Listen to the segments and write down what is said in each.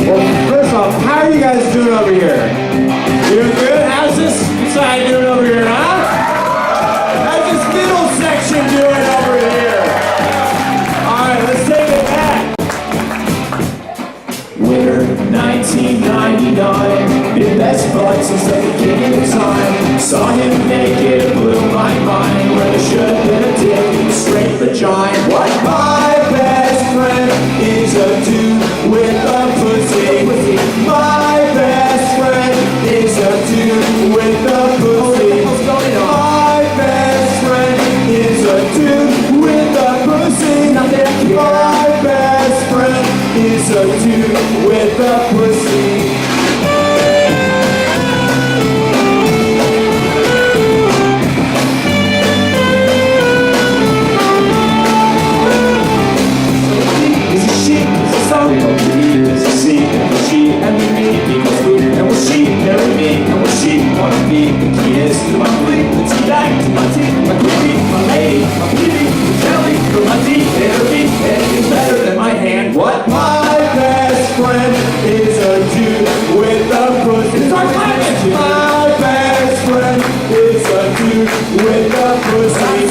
Well, first off, how are you guys doing over here? Doing good? How's this side doing over here, huh? How's this middle section doing over here? Alright, let's take it back. Winter 1999, been best buds since the beginning of time. Saw him naked, it blew my mind. Where there should have been a dick in the straight vagina. What? My best friend is a dude with a pussy. My best friend is a dude with a pussy. My best friend is a dude with a pussy. My best friend is a dude with a pussy. What? My best friend is a dude with a pussy. My best friend is a dude with a pussy.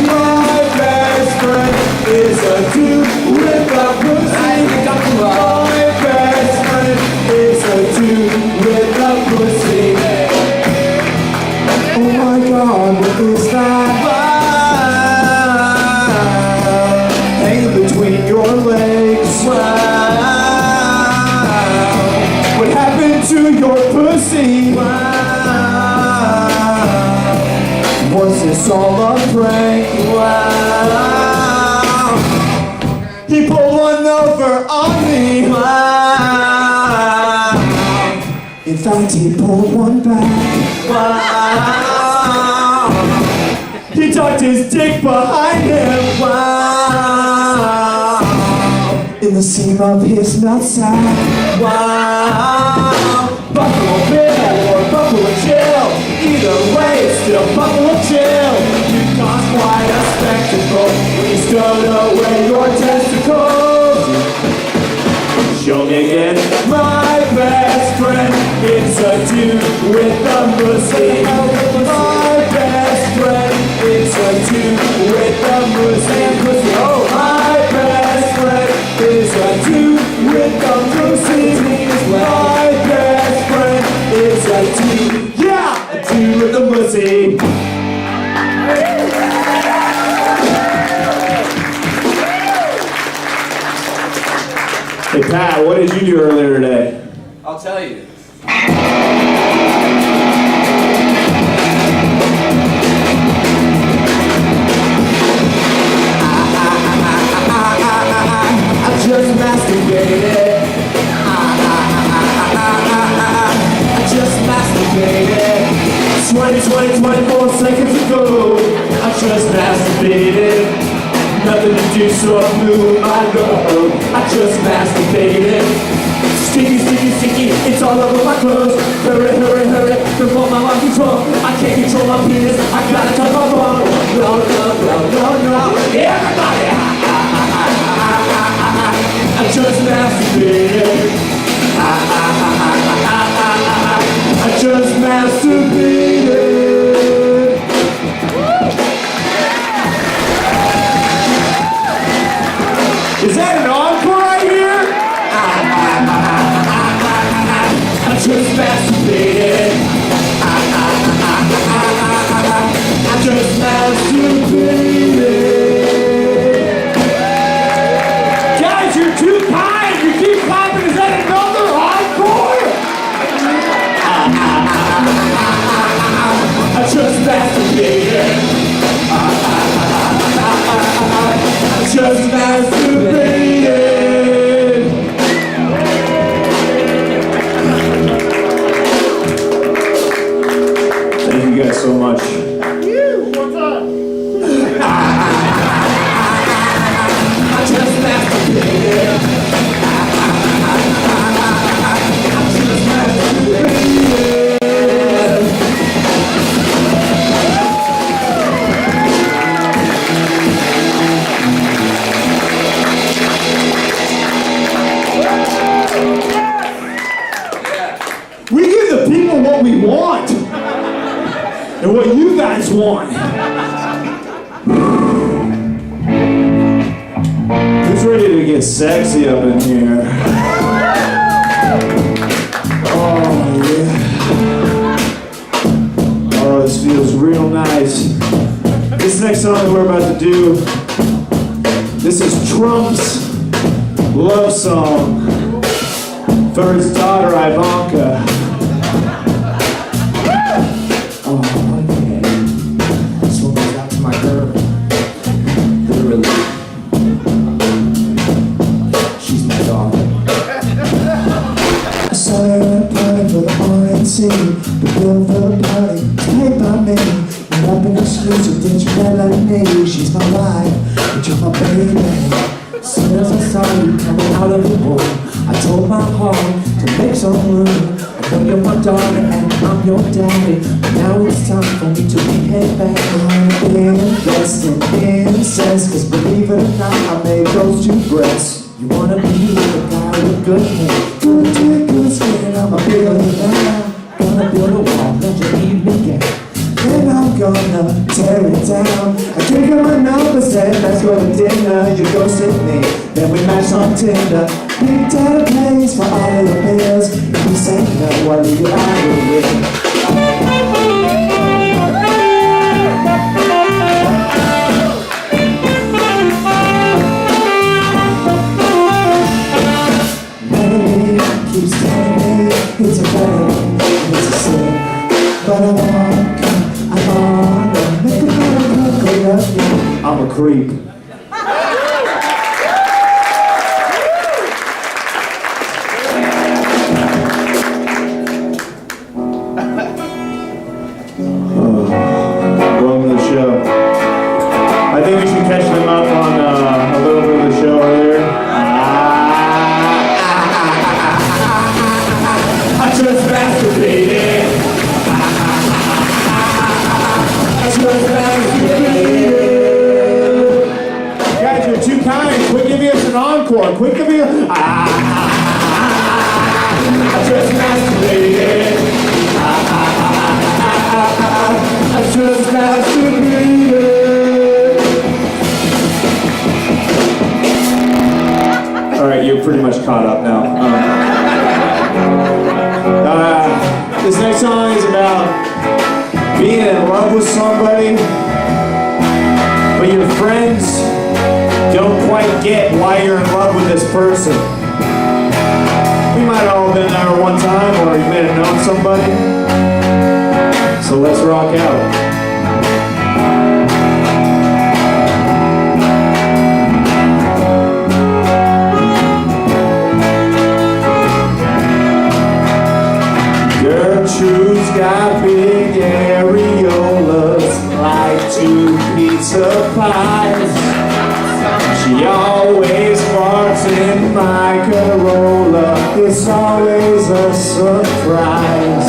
My best friend is a dude with a pussy. My best friend is a dude with a pussy. Oh my God, what is that? Hanging between your legs. What happened to your pussy? Was this all a prank? He pulled one over on me. In fact, he pulled one back. He tucked his dick behind him. In the seam of his nutsack. Buffalo Bill or Buffalo Chill. Either way, it's still Buffalo Chill. You caused quite a spectacle when you stowed away your testicles. Show me again. My best friend is a dude with a pussy. My best friend is a dude with a pussy. Oh, my best friend is a dude with a pussy. My best friend is a dude, yeah, a dude with a pussy. Hey Pat, what did you do earlier today? I'll tell you. I just masturbated. I just masturbated. 24 seconds ago. I just masturbated. Nothing to do, so I blew my load. I just masturbated. Sticky, sticky, sticky, it's all over my clothes. Hurry, hurry, hurry, before my mind control. I can't control my penis, I gotta touch my phone. No, no, no, no, no, everybody! I just masturbated. I just masturbated. Is that an encore right here? I just masturbated. I just masturbated. Guys, you're too kind. You keep clapping. Is that another encore? I just masturbated. I just masturbated. Thank you guys so much. One time. I just masturbated. I just masturbated. Yeah! know what we want and what you guys want. Who's ready to get sexy up in here? Oh, yeah. Oh, this feels real nice. This next song that we're about to do, this is Trump's love song for his daughter Ivanka. Oh, yeah. This one goes out to my girl. Literally. She's my daughter. I saw her at a party for the RNC. The bill for the party was paid by me. And I've been exclusive, did you never let me? She's my wife, but you're my baby. As soon as I saw you coming out of the womb, I told my heart to make some room. I know you're my daughter and I'm your daddy, but now it's time for me to behave back. I wanna invest in incest, cause believe it or not, I made those two breasts. You wanna be a guy with good hair, good dick, good skin, I'm a billionaire. Gonna build a wall, let you leave me get. Then I'm gonna tear it down. I give you my number, said let's go to dinner. You ghosted me, then we matched on Tinder. Picked out a place for all of the bills. If you say no, I'll leave you out of it. Melody keeps telling me it's a felony, it's a sin, but I want. I'm a creep. Welcome to the show. I think we should catch them up on a little bit of the show earlier. I just masturbated. Guys, you're too kind. Quit giving us an encore. Quit giving us. I just masturbated. I just masturbated. All right, you're pretty much caught up now. This next song is about being in love with somebody, but your friends don't quite get why you're in love with this person. We might have all been there one time, or you may have known somebody. So let's rock out. Gertrude's got big areolas, like 2 pizza pies. She always farts in my Corolla, it's always a surprise.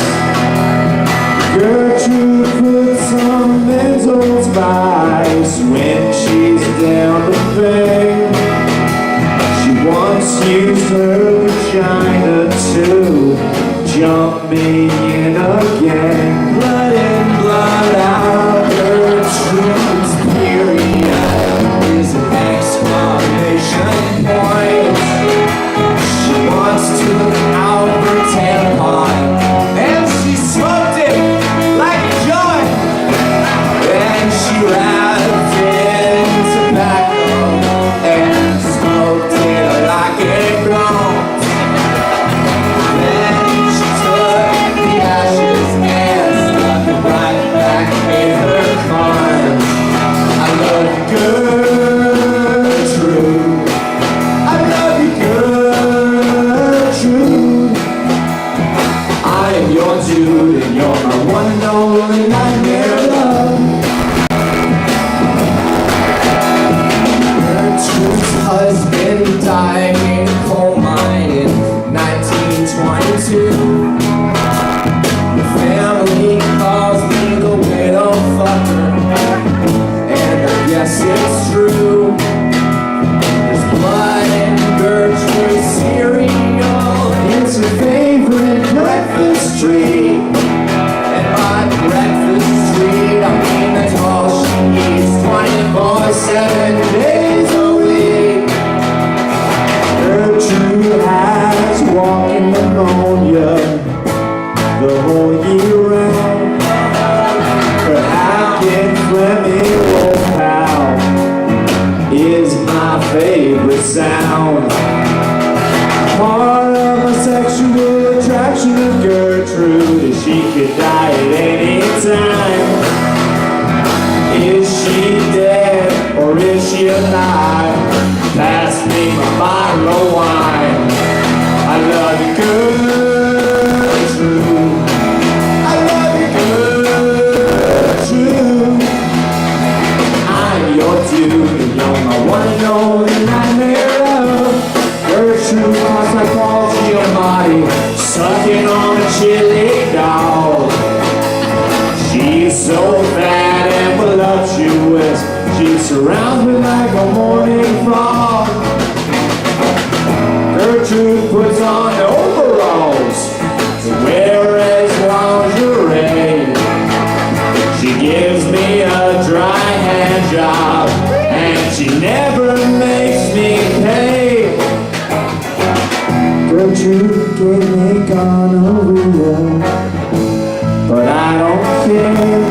Gertrude puts some Mentos Vice when she's down to bang. She once used her vagina to jump me in again. Blood in, blood out, Gertrude's period is an exclamation point. She wants to look out her tampon, and she smoked it like a joint. And she wrapped it in tobacco and smoked it like a blunt. Died in a coal mine in 1922. The family calls me the widow fucker, and I guess it's true. There's blood in Gertrude's cereal, it's her favorite breakfast treat. sexual attraction of Gertrude is she could die at any time. Is she dead or is she alive? Pass me my bottle of wine. I love you, Gertrude. I love you, Gertrude. I'm your dude and you're my one and only nightmare love. Gertrude was like Paul Giamatti sucking on a chili dog. She's so fat and voluptuous, she surrounds me like a morning fog. Gertrude puts on overalls to wear as lingerie. She gives me a dry hand job and she never makes me pay. Gertrude gave me gonorrhea, but I don't care.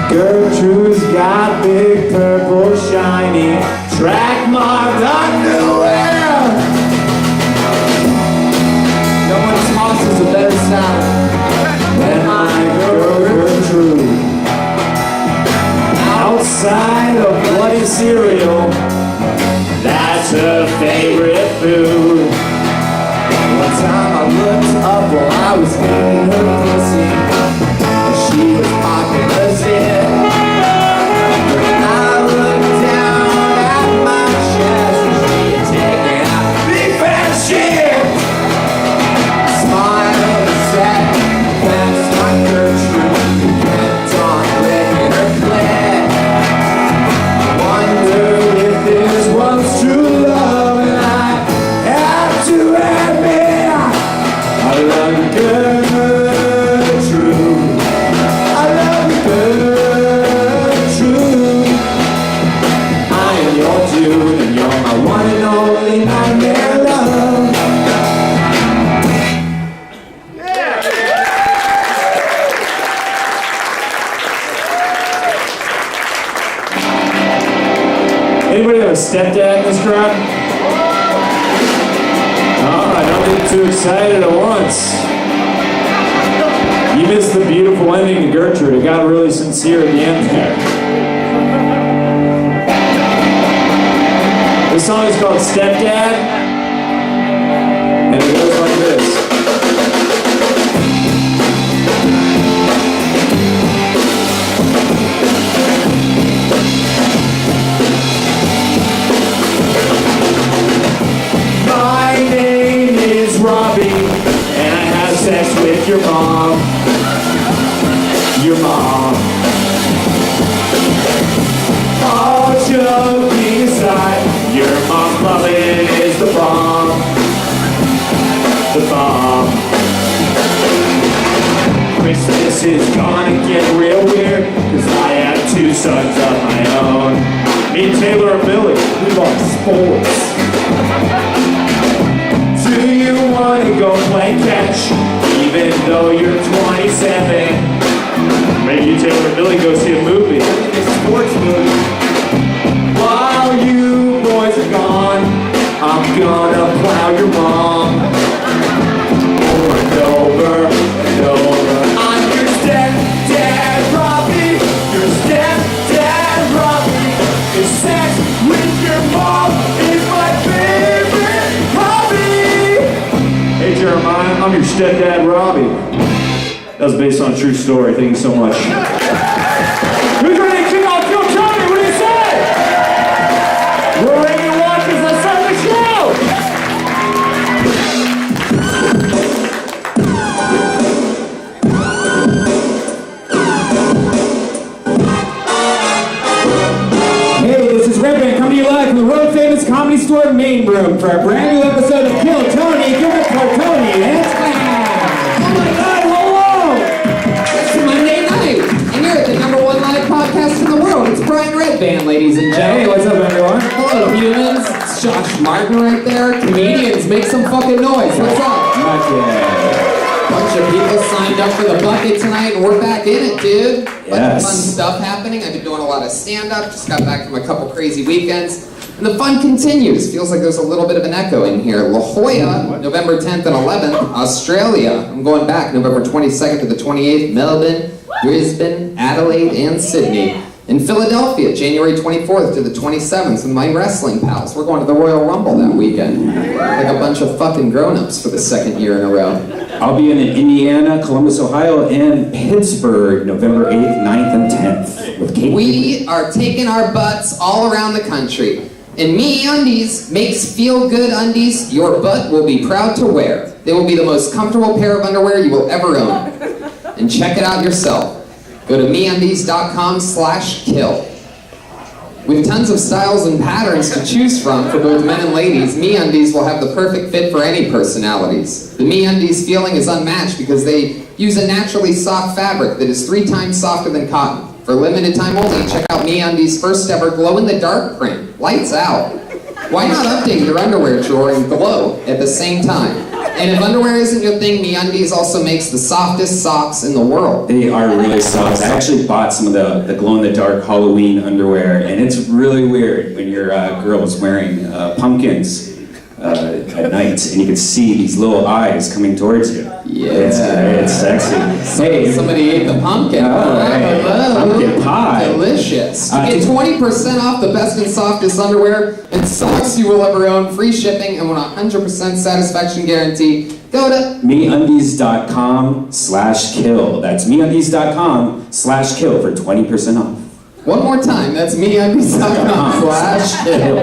Gertrude's got big purple shiny track marked underwear. No one tosses a better sound than my girl Gertrude. Outside of bloody cereal, that's her favorite food. One time I looked up while I was eating her pussy, and she was popping her zit. When I looked down at my chest, and she had taken out big fat shit. Smile and said, that's my Gertrude, who kept on licking her clit. Wondered if this was true love, and I have to admit I love you, Gertrude. I love you, Gertrude. I am your dude, and you're my one and only nightmare love. Anybody have a stepdad in this crowd? Oh, I don't get too excited at once. You missed the beautiful ending to Gertrude. It got really sincere at the end there. This song is called Stepdad, and it goes like this. My name is Robbie, and I have sex with your mom. Your mom. All joking aside, your mom's loving is the bomb. The bomb. Christmas is gonna get real weird, cause I have two sons of my own. Me and Taylor and Billy, we love sports. Do you want to go play catch, even though you're 27? Maybe you, Taylor and Billy, go see a movie, a sports movie. While you boys are gone, I'm gonna plow your mom. Over and over and over. I'm your stepdad, Robbie. Your stepdad, Robbie. Your sex with your mom is my favorite hobby. Hey Jeremiah, I'm your stepdad, Robbie. That was based on a true story. Thank you so much. Who's ready to kick off Kill Tony? What do you say? We're ready to watch as I start the show. Hey, this is Red Band coming to you live from the world famous Comedy Store main room for a brand new episode of Kill Tony. Give it for Tony and oh my God, hello! It's Monday night, and you're at the #1 live podcast in the world. It's Brian Red Band, ladies and Hey, gentlemen. what's up, everyone? Hello, humans. It's Josh Martin right there. Comedians, make some fucking noise. What's up? Not yet. Bunch of people signed up for the bucket tonight, and we're back in it, dude. Bunch of Yes. fun stuff happening. I've been doing a lot of stand-up. Just got back from a couple crazy weekends. And the fun continues. Feels like there's a little bit of an echo in here. La Jolla, November 10th and 11th. Australia, I'm going back, November 22nd to the 28th. Melbourne, Brisbane, Adelaide, and Sydney. In Philadelphia, January 24th to the 27th with my wrestling pals. We're going to the Royal Rumble that weekend. Like a bunch of fucking grown-ups for the second year in a row. I'll be in Indiana, Columbus, Ohio, and Pittsburgh, November 8th, 9th, and 10th with Kate. We are taking our butts all around the country. And MeUndies makes feel-good undies your butt will be proud to wear. They will be the most comfortable pair of underwear you will ever own. And check it out yourself. Go to MeUndies.com/kill. With tons of styles and patterns to choose from for both men and ladies, MeUndies will have the perfect fit for any personalities. The MeUndies feeling is unmatched because they use a naturally soft fabric that is 3 times softer than cotton. For limited time only, check out MeUndies' first ever glow-in-the-dark print. Lights out. Why not update your underwear drawer and glow at the same time? And if underwear isn't your thing, MeUndies also makes the softest socks in the world. They are really soft. I actually bought some of the glow-in-the-dark Halloween underwear, and it's really weird when your girl is wearing pumpkins at night, and you can see these little eyes coming towards you. Yeah. It's sexy. Hey, Somebody ate the pumpkin. Oh, hey. Pumpkin pie. Delicious. Get 20% off the best and softest underwear and socks you will ever own. Free shipping and 100% satisfaction guarantee. Go to MeUndies.com/kill. That's MeUndies.com/kill for 20% off. one more time. That's MeUndies.com/kill.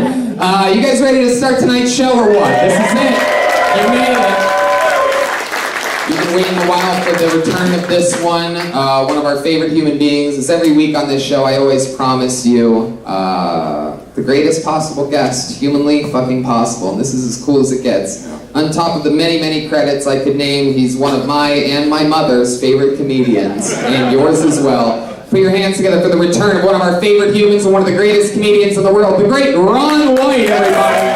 You guys ready to start tonight's show or what? This is it. You made it. You've been waiting a while for the return of this one. One of our favorite human beings. It's every week on this show. I always promise you the greatest possible guest, humanly fucking possible. And this is as cool as it gets. On top of the many, many credits I could name, he's one of my and my mother's favorite comedians, and yours as well. Put your hands together for the return of one of our favorite humans and one of the greatest comedians in the world, the great Ron White, everybody.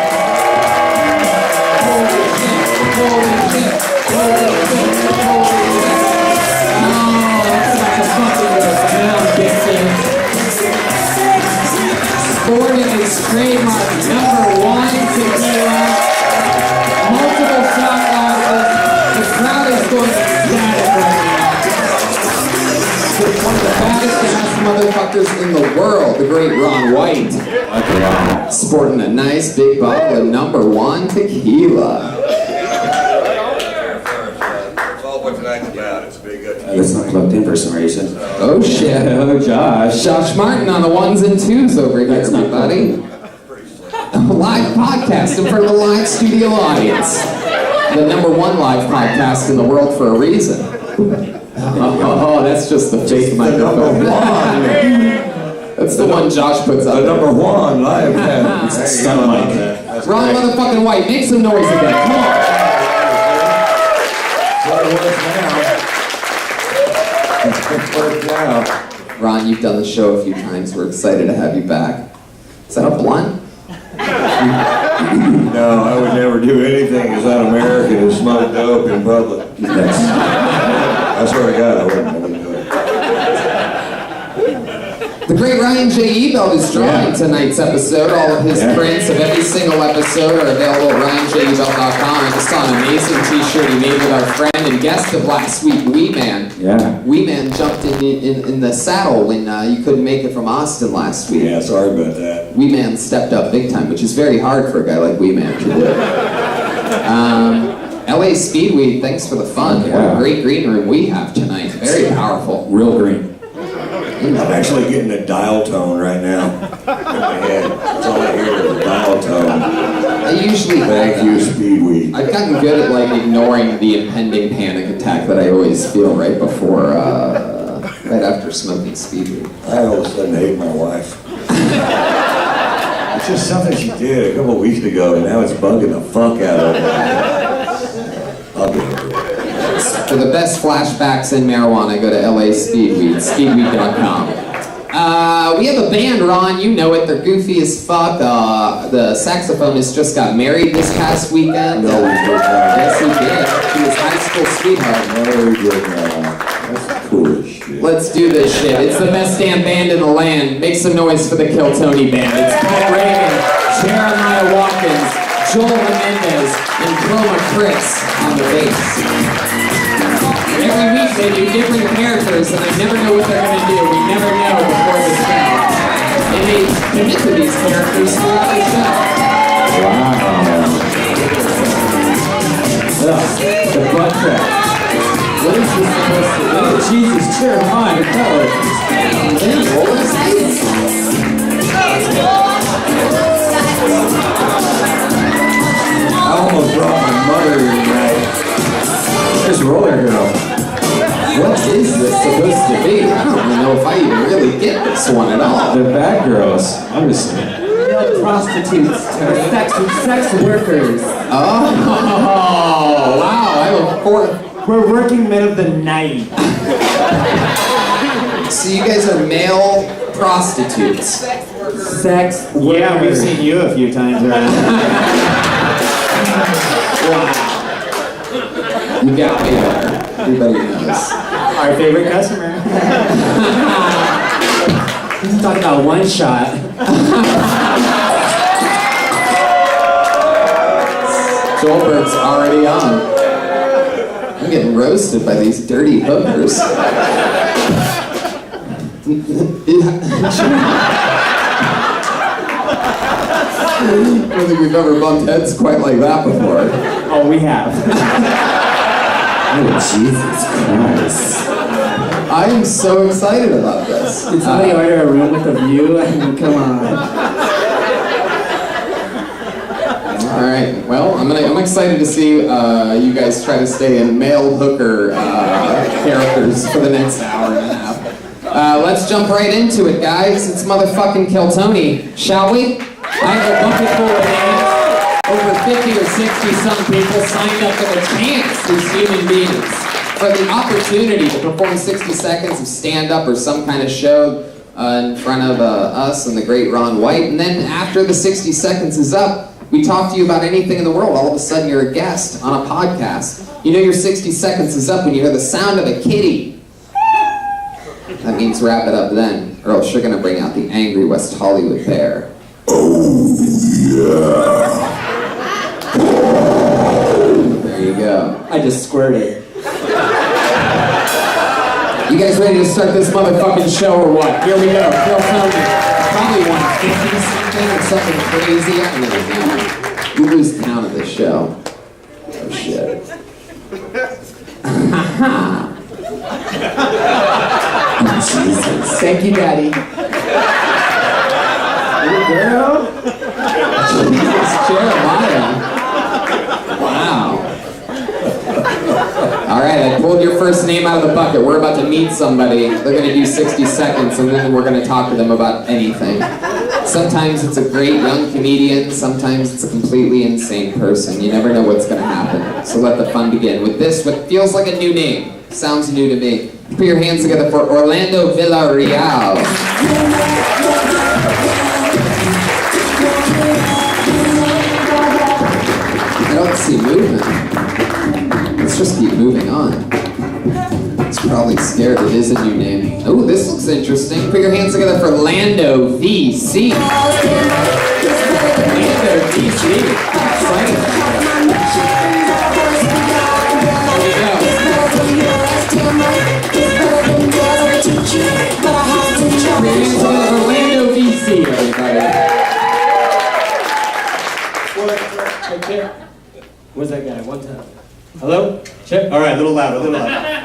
Sporting his trademark #1 tequila, multiple shot glasses. The crowd is going ecstatic right now. One of the baddest ass motherfuckers in the world, the great Ron White. Sporting a nice big bottle of #1 tequila. That's all what tonight's about. It's a big good. That's not plugged in for some reason. Oh shit. Oh, Josh. Josh Martin on the 1s and 2s over here, That's not everybody. A live podcast in front of a live studio audience. The #1 live podcast in the world for a reason. Oh, that's just the fake microphone. That's the one Josh puts up. The #1 live. It's a stun mic. Ron motherfucking White, make some noise again. Come on. Ron, you've done the show a few times. We're excited to have you back. Is that a blunt? No, I would never do anything as un-American as smoke dope in public. I swear to God, I wouldn't do it. The great Ryan J. Ebelt is drawing tonight's episode. All of his prints of every single episode are available at RyanJEbelt.com. I just saw an amazing t-shirt he made with our friend and guest of last week, Wee Man. Yeah. Wee Man jumped in the saddle when you couldn't make it from Austin last week. Yeah, sorry about that. Wee Man stepped up big time, which is very hard for a guy like Wee Man to do. LA Speedweed, thanks for the fun. What a great green room we have tonight. Very powerful. Real green. I'm actually getting a dial tone right now in my head. That's all I hear is a dial tone. I usually Thank you, Speedweed. I've gotten good at like ignoring the impending panic attack that I always feel right before, right after smoking Speedweed. I all of a sudden hate my wife. It's just something she did a couple of weeks ago, and now it's bugging the fuck out of me. I'll get it. For the best flashbacks in marijuana, go to LA Speedweed, speedweed.com. We have a band, Ron, you know it, they're goofy as fuck. The saxophonist just got married this past weekend. No, we did not. Yes, he did. To his high school sweetheart. No, we did not. That's cool as shit. Let's do this shit. It's the best damn band in the land. Make some noise for the Kill Tony band. It's Paul Reagan, Jeremiah Watkins, Joel Menendez, and Chroma Chris on the bass. Every week they do different characters, and I never know what they're going to do. We never know before the show. And they commit to these characters throughout the show. Wow. The butt crack. What is this supposed to do? Oh, Jesus, Jeremiah, Damn, what is this? I almost brought my mother here tonight. There's Roller Girl. What is this supposed to be? I don't even know if I even really get this one at all. The bad girls, obviously. Prostitutes, sex workers. Oh, wow. I have a fourth. We're working men of the night. So you guys are male prostitutes. Sex workers. Yeah, we've seen you a few times around. You got me there. Everybody knows. Our favorite customer. Let's talk about one shot. Joelbert's already on. I'm getting roasted by these dirty hookers. I don't think we've ever bumped heads quite like that before. Oh, we have. Oh, Jesus Christ. I am so excited about this. Did somebody order a room with a view? I mean, come on. All right. Well, I'm excited to see you guys try to stay in male hooker characters for the next hour and a half. Let's jump right into it, guys. It's motherfucking Keltoni, shall we? I have a bucket full of names. Over 50 or 60 some people signed up for the chance, these human beings, for the opportunity to perform 60 seconds of stand-up or some kind of show in front of us and the great Ron White. And then after the 60 seconds is up, we talk to you about anything in the world. All of a sudden, you're a guest on a podcast. You know your 60 seconds is up when you hear the sound of a kitty. That means wrap it up then, or else you're going to bring out the angry West Hollywood bear. There you go. I just squirted. You guys ready to start this motherfucking show or what? Here we go. Keltoni. Probably 150 something or something crazy. I don't know. You lose count of this show. Oh shit. Jesus. Thank you, Daddy. Girl. Jesus, Jeremiah. Wow. All right, I pulled your first name out of the bucket. We're about to meet somebody. They're going to do 60 seconds, and then we're going to talk to them about anything. Sometimes it's a great young comedian. Sometimes it's a completely insane person. You never know what's going to happen. So let the fun begin. With this, what feels like a new name. Sounds new to me. Put your hands together for Orlando Villarreal. I don't see movement. Let's just keep moving on. It's probably scared. It is a new name. Oh, this looks interesting. Put your hands together for Lando VC. Lando VC. Exciting. Orlando VC, everybody. Where's that guy? One time. Hello? Check. All right, a little louder,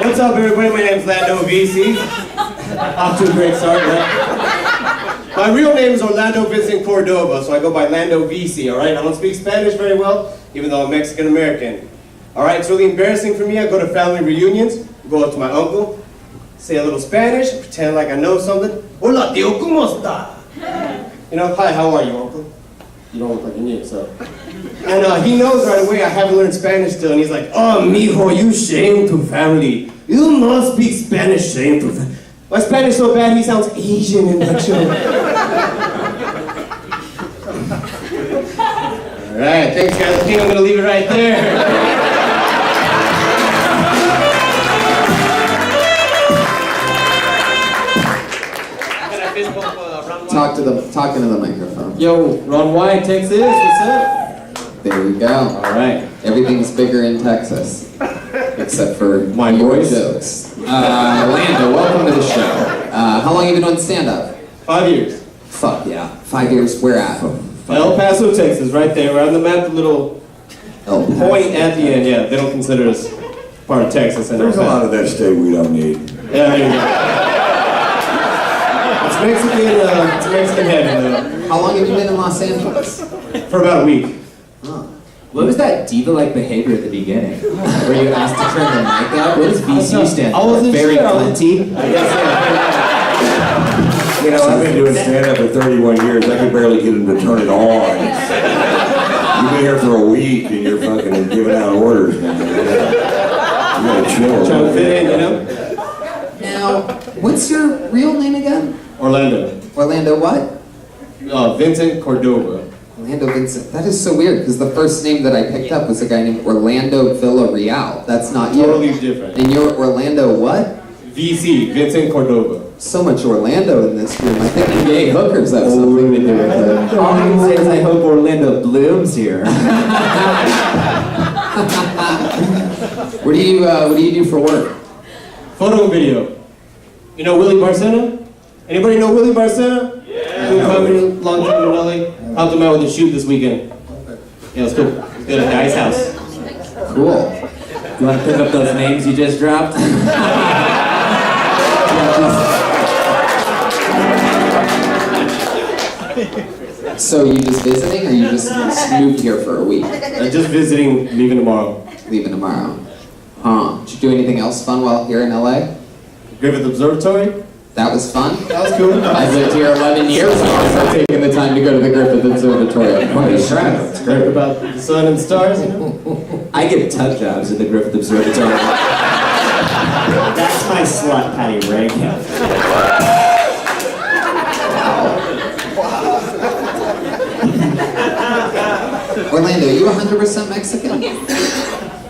What's up, everybody? My name's Lando VC. Off to a great start, yeah. My real name is Orlando Vincent Cordova, so I go by Lando VC, all right? I don't speak Spanish very well, even though I'm Mexican-American. All right, it's really embarrassing for me. I go to family reunions, go up to my uncle, say a little Spanish, pretend like I know something. Hola, tío, ¿cómo está? You know, hi, how are you, uncle? You don't look like you need, so. And he knows right away I haven't learned Spanish still, and he's like, oh, mijo, you shame to family. You must speak Spanish, shame to family. My Spanish so bad, he sounds Asian in that show. All right, thanks, guys. I think I'm going to leave it right there. Talking to the microphone. Yo, Ron White, Texas, what's up? There you go. All right. Everything's bigger in Texas, except for My your voice. jokes. Lando, welcome to the show. How long have you been doing stand-up? 5 years. Fuck yeah. 5 years. Where at? El Paso, Texas, right there. We're on the map, the little El Paso. point at the end. Yeah, they don't consider us part of Texas. And There's a lot of that state we don't need. Yeah, there you go. It's Mexican heaven, though. How long have you been in Los Angeles? For about a week. What was that diva-like behavior at the beginning? Where you asked to turn the mic up? What does VC stand I for? wasn't Very sure. plenty? I guess, yeah. You know, I've been doing stand-up for 31 years. I could barely get him to turn it on. You've been here for a week and you're fucking giving out orders, man. You gotta chill. Trying to fit in, you know? Now, what's your real name again? Orlando. Orlando what? Vincent Cordova. Orlando Vincent. That is so weird because the first name that I picked up was a guy named Orlando Villarreal. That's not you. Totally different. And you're Orlando what? VC, Vincent Cordova. So much Orlando in this room. I think the gay hookers have something to do with it. All I can say is I hope Orlando blooms here. What do you do for work? Photo and video. You know Willie Barcena? Anybody know Willie Barcena? Yeah. Doing comedy, long time in LA. Helped him out with a shoot this weekend. Yeah, it was cool. It was good at the Ice House. Cool. You want to pick up those names you just dropped? So you just visiting, or you just moved here for a week? Just visiting, leaving tomorrow. Leaving tomorrow. Huh. Did you do anything else fun while here in LA? Griffith Observatory. That was fun? That was cool. I've lived here 11 years. I'm also taking the time to go to the Griffith Observatory. It's great about the sun and stars, you know? I get tug jobs at the Griffith Observatory. That's my slut, Patty Reagan. Orlando, you 100% Mexican?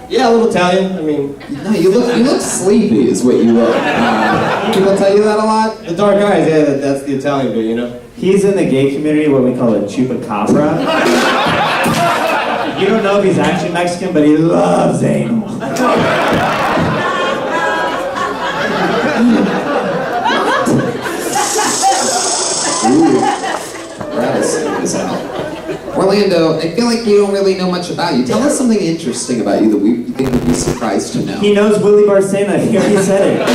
Yeah, a little Italian. I mean, No, you look sleepy is what you look. People tell you that a lot? the dark eyes, yeah, that's the Italian bit, you know? He's in the gay community what we call a chupacabra. You don't know if he's actually Mexican, but he loves anal. Gross. Orlando, I feel like you don't really know much about you. Tell us something interesting about you that you think would be surprised to know. He knows Willie Barcena. He already said it.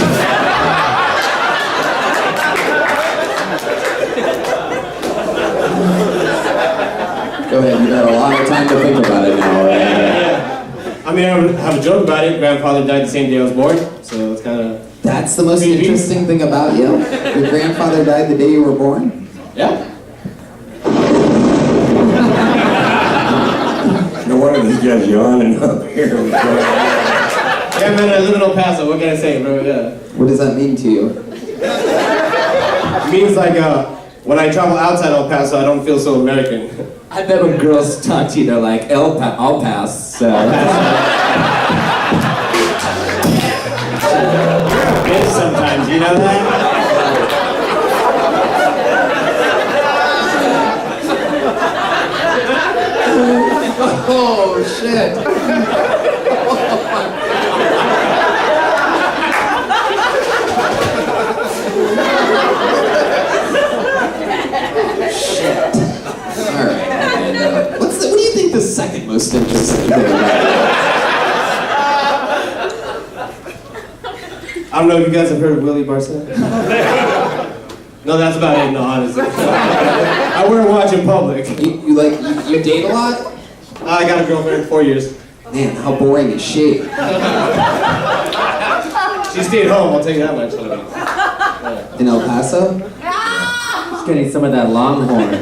Go ahead, you got a lot of time to think about it now, right? Yeah. I mean, I have a joke about it. Grandfather died the same day I was born, so it's kind of... That's the most Maybe. interesting thing about you? Your grandfather died the day you were born? Yeah. No wonder this guy's yawning up here. Yeah, man, I live in El Paso. What can I say, bro? Yeah. What does that mean to you? It means like, when I travel outside El Paso, I don't feel so American. I bet when girls talk to you, they're like, I'll pass. So. Bitch sometimes, you know that? Oh, shit. Shit. All right. And, what do you think the second most interesting thing about I don't know if you guys have heard of Willie Barcena. No, that's about it. No, honestly. I wear a watch in public. you date a lot? I got a girlfriend in 4 years. Man, how boring is she? She stayed home, I'll tell you that much. In El Paso? Just getting some of that longhorn.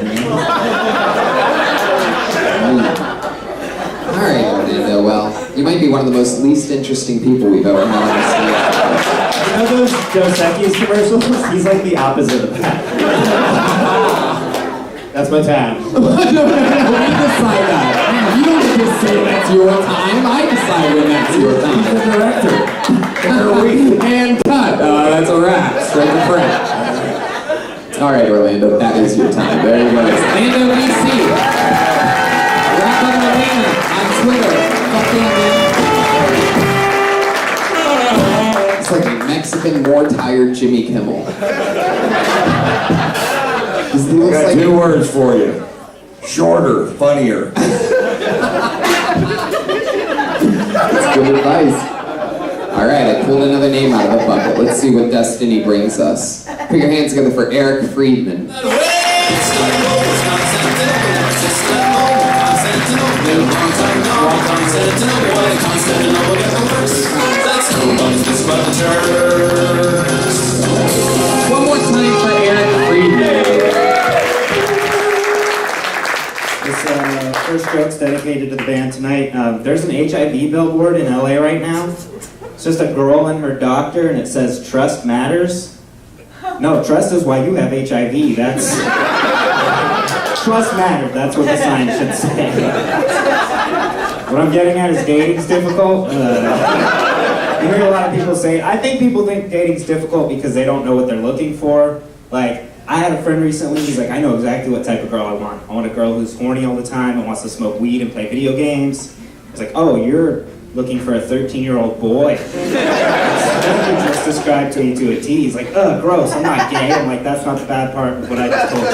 All right, Orlando. Well, you might be one of the most least interesting people we've ever had on the stage. You know those Dos Equis commercials? He's like the opposite of that. That's my tab. No, we decide that. You don't get to say that's your time. I decide when that's your time. The director. And cut. That's a wrap. Straight to print. All right, Orlando, that is your time. There you go. Orlando, BC. Wrap up Atlanta on Twitter. Fuck yeah, man. It's like a Mexican, more tired Jimmy Kimmel. He I looks got like 2 words for you. Shorter, funnier. That's good advice. All right, I pulled another name out of the bucket. Let's see what destiny brings us. Put your hands together for Eric Friedman. One more time for Eric Friedman. This first joke's dedicated to the band tonight. There's an HIV billboard in LA right now. It's just a girl and her doctor, and it says, "Trust matters." No, trust is why you have HIV. That's... Trust matters, that's what the sign should say. What I'm getting at is dating's difficult. You hear a lot of people say, I think people think dating's difficult because they don't know what they're looking for. Like, I had a friend recently, he's like, I know exactly what type of girl I want. I want a girl who's horny all the time and wants to smoke weed and play video games. I was like, oh, you're looking for a 13-year-old boy. That's what you just described to me to a T. He's like, ugh, gross, I'm not gay. I'm like, that's not the bad part of what I just told you.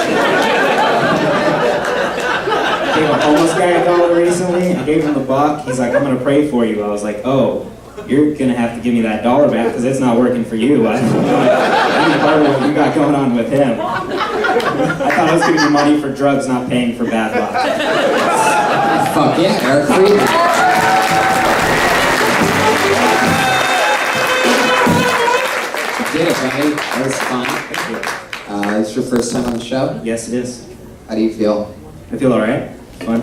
I gave a homeless guy $1 recently. I gave him the buck. He's like, I'm gonna pray for you. I was like, oh, you're gonna have to give me that $1 back because it's not working for you. I don't know any part of what you got going on with him. I thought I was giving you money for drugs, not paying for bad luck. Fuck yeah, Eric Friedman. You did it, buddy. That was fun. It's your first time on the show? Yes, it is. How do you feel? I feel alright. Fun.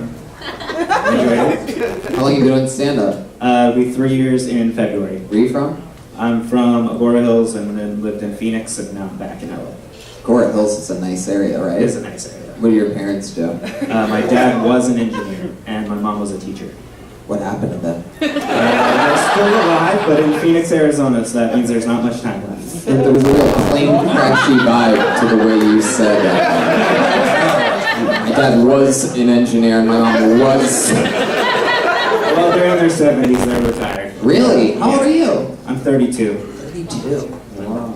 Enjoyed it. How long have you been doing stand-up? It'll be 3 years in February. Where are you from? I'm from Agora Hills and then lived in Phoenix and now I'm back in LA. Agora Hills is a nice area, right? It is a nice area. What do your parents do? My dad was an engineer and my mom was a teacher. What happened to them? They're still alive, but in Phoenix, Arizona, so that means there's not much time left. There was a little plane crashy vibe to the way you said that. My dad was an engineer and my mom was... Well, they're in their 70s, they're retired. Really? How old are you? I'm 32. 32. Wow.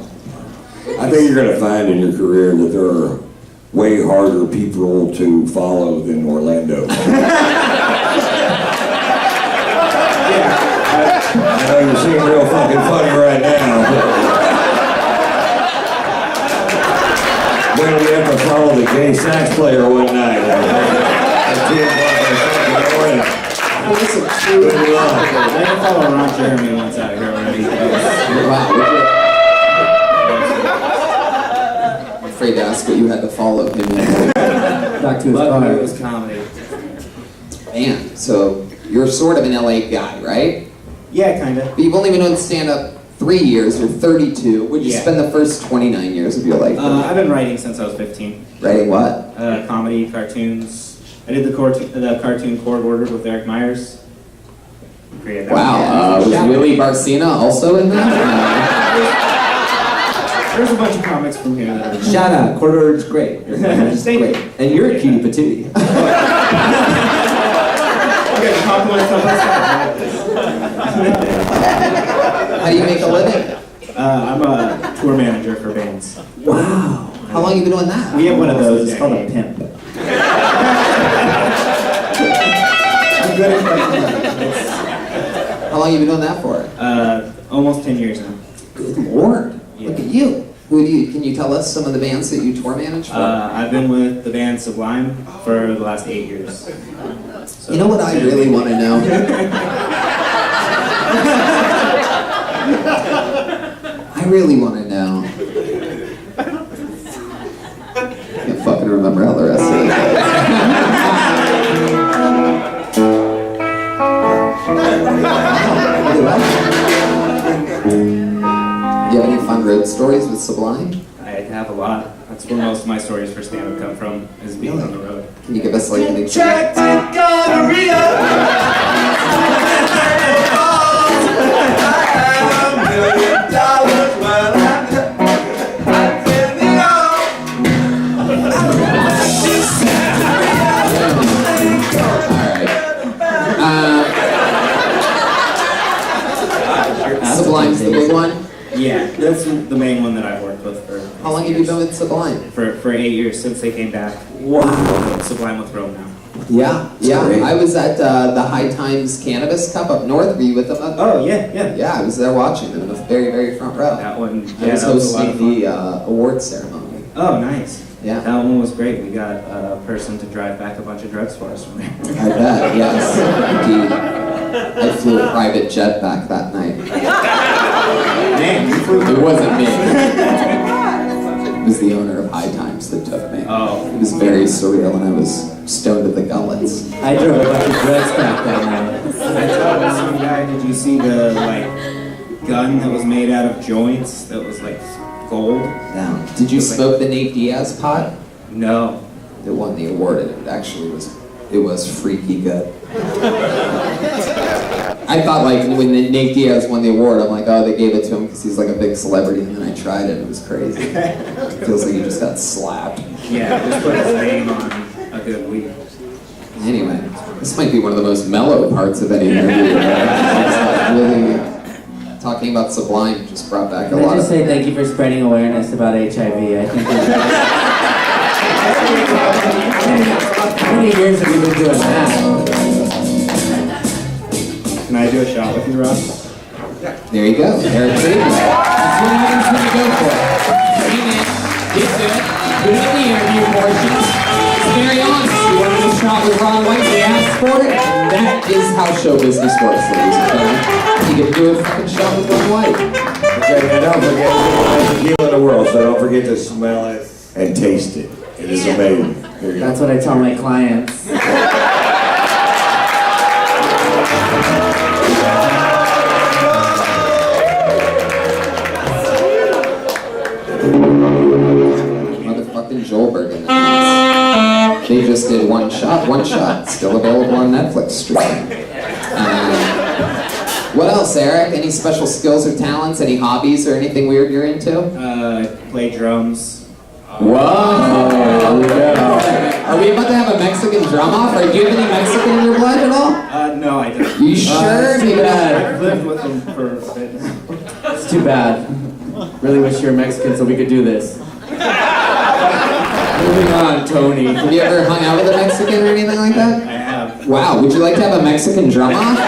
I think you're going to find in your career that there are way harder people to follow than Orlando. I know you seem real fucking funny right now, but when we have to follow the gay sax player one night at 2 o'clock in the morning. Good luck. I had to follow Ron Jeremy once out here already. Wow. I'm afraid to ask what you had to follow him in. Back to his car. It was comedy. Man, so you're sort of an LA guy, right? Yeah, kind of. But you've only been doing stand-up 3 years, you're 32. What'd you Yeah. spend the first 29 years of your life doing? I've been writing since I was 15. Writing what? Comedy, cartoons. I did the cartoon Chord Order with Eric Myers. Created that. Wow, was Willie Barcena also in that? There's a bunch of comics from here that are... Shout out, Chord Order's great. It's Thank great. you. And you're a cutie patootie. Okay, compliment somebody. How do you make a living? I'm a tour manager for bands. Wow. How long have you been doing that? We have one of those. It's called a pimp. I'm good at How long have you been doing that for? almost 10 years now. Good Lord. Yeah. Look at you. Can you tell us some of the bands that you tour manage for? I've been with the band Sublime for the last 8 years. So, You know what I really want to know? I really want to know. Can't fucking remember how the rest of it goes. Do you have any fun road stories with Sublime? I have a lot. That's where most of my stories for stand-up come from, is being on the road. Can you give us like an example? Sublime's the big one. Yeah, that's the main one that I've worked with for. How long have you been with Sublime? For 8 years since they came back. Wow. Sublime with Rome now. Yeah, yeah. great. I was at the High Times Cannabis Cup up north. Were you with them? Oh yeah. Yeah, I was there watching them in the very, very front row. That one. I was that was a lot of hosting fun. the awards ceremony. Oh, nice. Yeah. That one was great. We got a person to drive back a bunch of drugs for us from there. I bet, yes, indeed. I flew a private jet back that night. Man, you flew It wasn't me. It was the owner of High Times that took me. Oh. It was very surreal and I was stoned to the gullets. I drove a bunch of drugs back that night. I told some guy, did you see the gun that was made out of joints that was gold? Now, did you smoke the Nate Diaz pot? No. It won the award and it actually was freaky good. I thought when Nate Diaz won the award, I'm like, oh, they gave it to him because he's like a big celebrity, and then I tried it and it was crazy. It feels like you just got slapped. Yeah, just put his name on a good weed. Anyway, this might be one of the most mellow parts of any interview. Really talking about Sublime just brought back a Can I lot just of... say thank you for spreading awareness about HIV? I think how many years have you been doing that? Can I do a shot with you, Rob? There you go, Eric Friedman. That's what everyone's going to go for. Bring it, get to it, put it in the interview portion. It's very honest. You wanted a shot with Ron White, we asked for it. That is how show business works, ladies and gentlemen. You get to do a fucking shot with Ron White. Okay, and don't forget, it's the best tequila in the world, so don't forget to smell it and taste it. It is amazing. Here you go. That's what I tell my clients. Motherfucking Joelberg in the house. They just did one shot, still available on Netflix streaming. What else, Eric? Any special skills or talents? Any hobbies or anything weird you're into? Play drums. Whoa! Are we about to have a Mexican drum off? Or do you have any Mexican in your blood at all? No, I don't. You sure? Too Maybe not. bad. I've lived with them for a bit. It's too bad. Really wish you were Mexican so we could do this. Moving on, Tony. Have you ever hung out with a Mexican or anything like that? I have. Wow, would you like to have a Mexican drum off?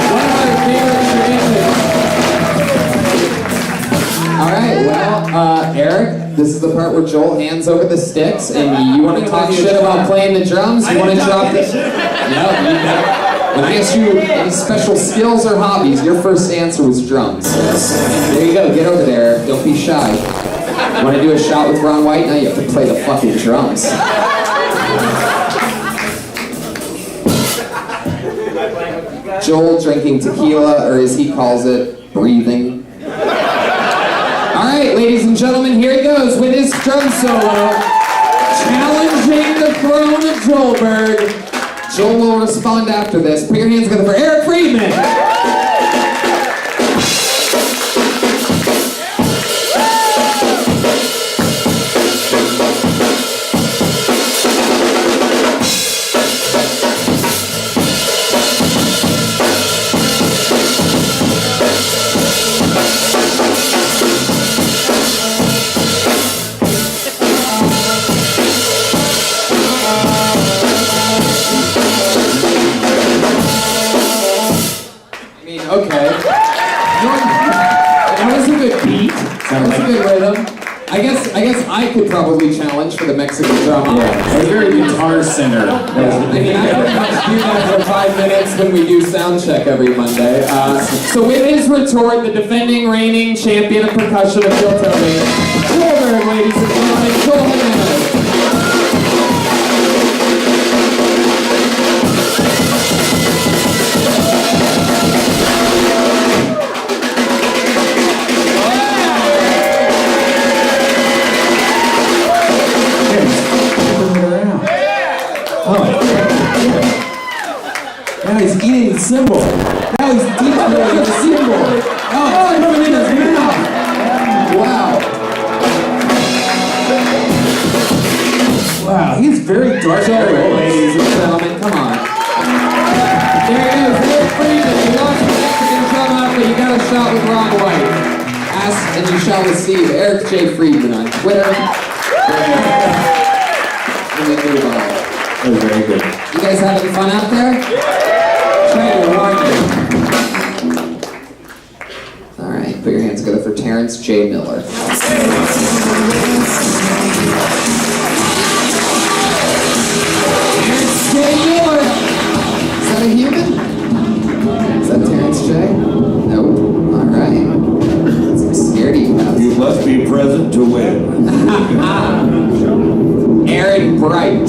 One of our favorite traditions. Alright, well, Eric, this is the part where Joel hands over the sticks and you want to talk shit about playing the drums? You want to drop the... No, you know. When I asked you any special skills or hobbies, your first answer was drums. There you go, get over there, don't be shy. Want to do a shot with Ron White? Now you have to play the fucking drums. Joel drinking tequila, or as he calls it, breathing. Alright, ladies and gentlemen, here he goes with his drum solo. Challenging the throne of Joelberg. Joel will respond after this. Put your hands together for Eric Friedman. Okay. That was a good beat. That was a good rhythm. I guess I could probably challenge for the Mexican drum. Yeah, a very guitar center. I mean, I pretty much do that for 5 minutes when we do sound check every Monday. So with his retort, the defending reigning champion of percussion of Giltoni, Joelberg, ladies and gentlemen, Joel Jimenez. Now he's eating the cymbal. Now he's deep throating the cymbal. Oh, it's put him in his mouth. Wow. Wow, he's very dark. Joelberg, ladies and gentlemen, come on. There he is, Eric Friedman. He lost shot with Rob White. Ask and you shall receive. Eric J. Friedman on Twitter. And then move on. That was very good. You guys having fun out there? Trying to warn you. All right, put your hands together for Terrence J. Miller. Terrence J. Miller. Is that a human? Is that Terrence J? Nope. All right. I'm scared of you guys. You must be present to win. Aaron Bright.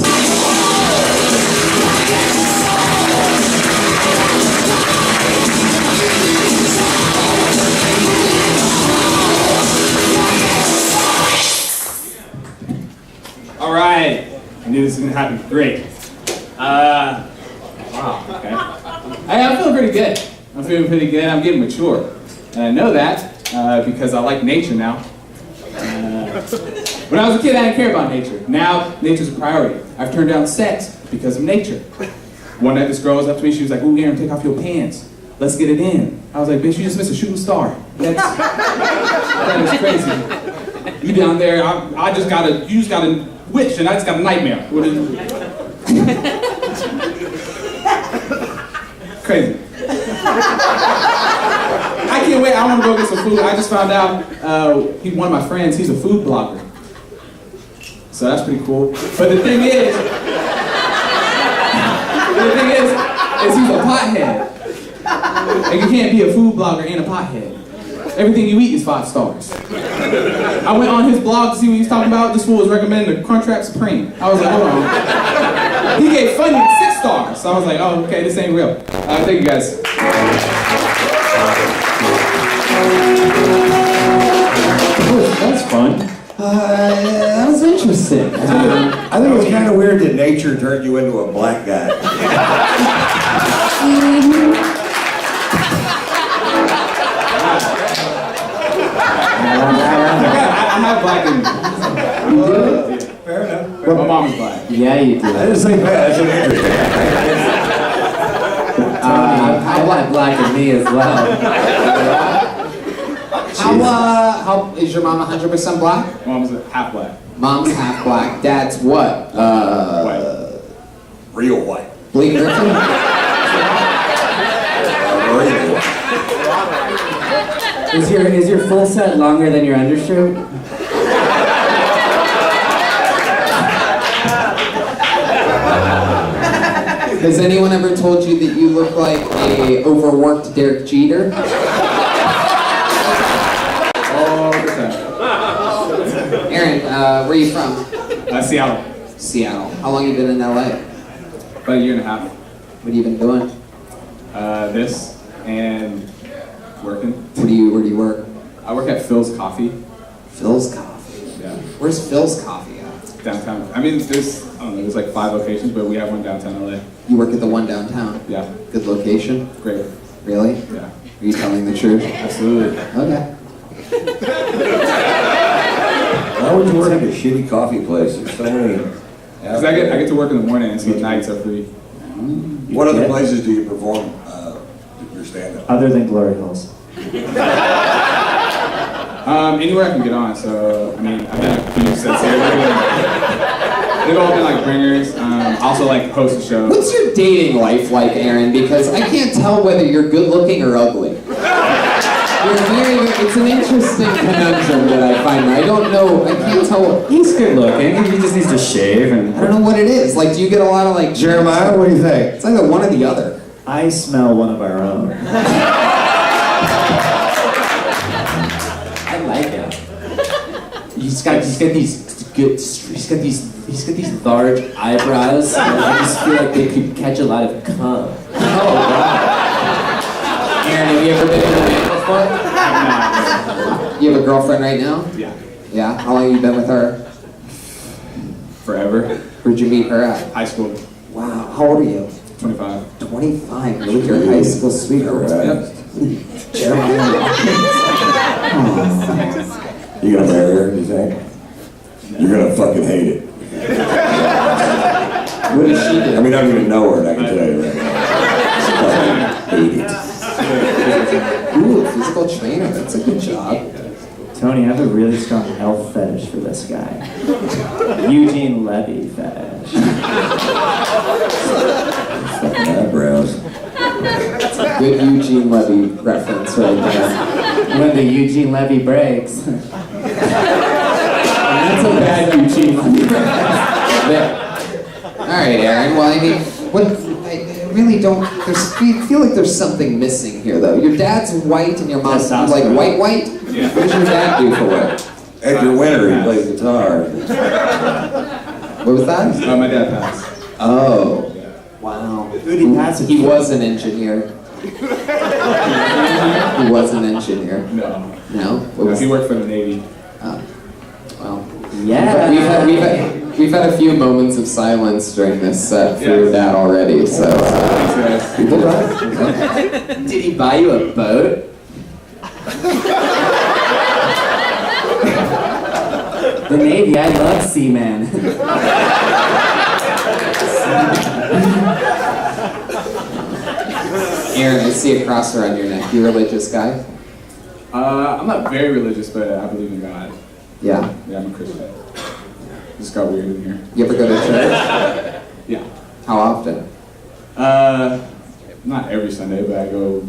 All right. I knew this was gonna happen. Great. Wow. Okay. I'm feeling pretty good. I'm feeling pretty good. I'm getting mature, and I know that because I like nature now. When I was a kid, I didn't care about nature. Now, nature's a priority. I've turned down sex because of nature. One night, this girl was up to me. She was like, "Ooh, Aaron, take off your pants. Let's get it in." I was like, "Bitch, you just missed a shooting star. That is crazy. You down there? You just got a wish, and I just got a nightmare. What is crazy. I can't wait. I want to go get some food. I just found out one of my friends, he's a food blogger. So that's pretty cool. But the thing is he's a pothead. And you can't be a food blogger and a pothead. Everything you eat is 5 stars. I went on his blog to see what he's talking about. This fool was recommending the Crunchwrap Supreme. I was like, hold on. He gave Funyuns 6 stars. So I was like, oh, okay, this ain't real. Thank you guys. That's fun. That was interesting. I think it was kind of weird that nature turned you into a black guy. I have black in me. Fair enough. But my mom's black. Yeah, you do. I didn't say bad, that's an interesting. I want black in me as well. How is your mom 100% black? Mom's half black. Mom's half black. Dad's what? White. Real white. Blake Griffin? Real white. Is your full set longer than your undershirt? Has anyone ever told you that you look like a overworked Derek Jeter? All the time. Aaron, where are you from? Seattle. Seattle. How long you been in LA? About a year and a half. What have you been doing? This and working. Where do you work? I work at Phil's Coffee. Phil's Coffee. Yeah. Where's Phil's Coffee at? Downtown. I mean, there's like 5 locations, but we have one downtown LA. You work at the one downtown? Yeah. Good location? Great. Really? Yeah. Are you telling the truth? Absolutely. Okay. Why would you work at a shitty coffee place? There's so many. Because I get to work in the morning, and so the nights are free. What other places do you perform your stand-up? Other than Glory Holes. Anywhere I can get on. So I mean, I've been at a few sets here. They've all been like bringers. Also like host a show. What's your dating life like, Aaron? Because I can't tell whether you're good looking or ugly. It's an interesting conundrum that I find. I don't know, I can't tell. He's good looking. He just needs to shave and. I don't know what it is. Like, do you get a lot of like... Jeremiah, what do you think? It's either one or the other. I smell one of our own. I like him. He's got these large eyebrows. And I just feel like they could catch a lot of cum. Oh, wow. Aaron, have you ever been in a band before? You have a girlfriend right now? Yeah. Yeah? How long have you been with her? Forever. Where'd you meet her at? High school. Wow, how old are you? 25. 25. You're with your high school sweetheart. Yep. Jeremiah. You gonna marry her, you think? You're gonna fucking hate it. What does she do? I mean, I don't even know her, and I can tell you right now. She's fucking hate it. Ooh, is physical trainer. That's a good job. Tony, I have a really strong health fetish for this guy. Eugene Levy fetish. Eyebrows. Good Eugene Levy reference right there. When the Eugene Levy breaks. That's a bad Eugene Levy reference. All right, Aaron. Well, I mean, I really don't. I feel like there's something missing here, though. Your dad's white and your mom's like white. Yeah. What does your dad do for work? Edgar Winter, he plays guitar. What was that? My dad passed. Oh, Wow. Who did he pass it he to? was an engineer. He was an engineer. No. No? What was He worked for the Navy. Well, Yeah. we've had a few moments of silence during this set for your dad already. So. Thanks, guys. Did he buy you a boat? The Navy, I love Seaman. Aaron, I see a cross around your neck. You a religious guy? I'm not very religious, but I believe in God. Yeah. Yeah, I'm a Christian. Just got weird in here. You ever go to church? Yeah. How often? Not every Sunday, but I go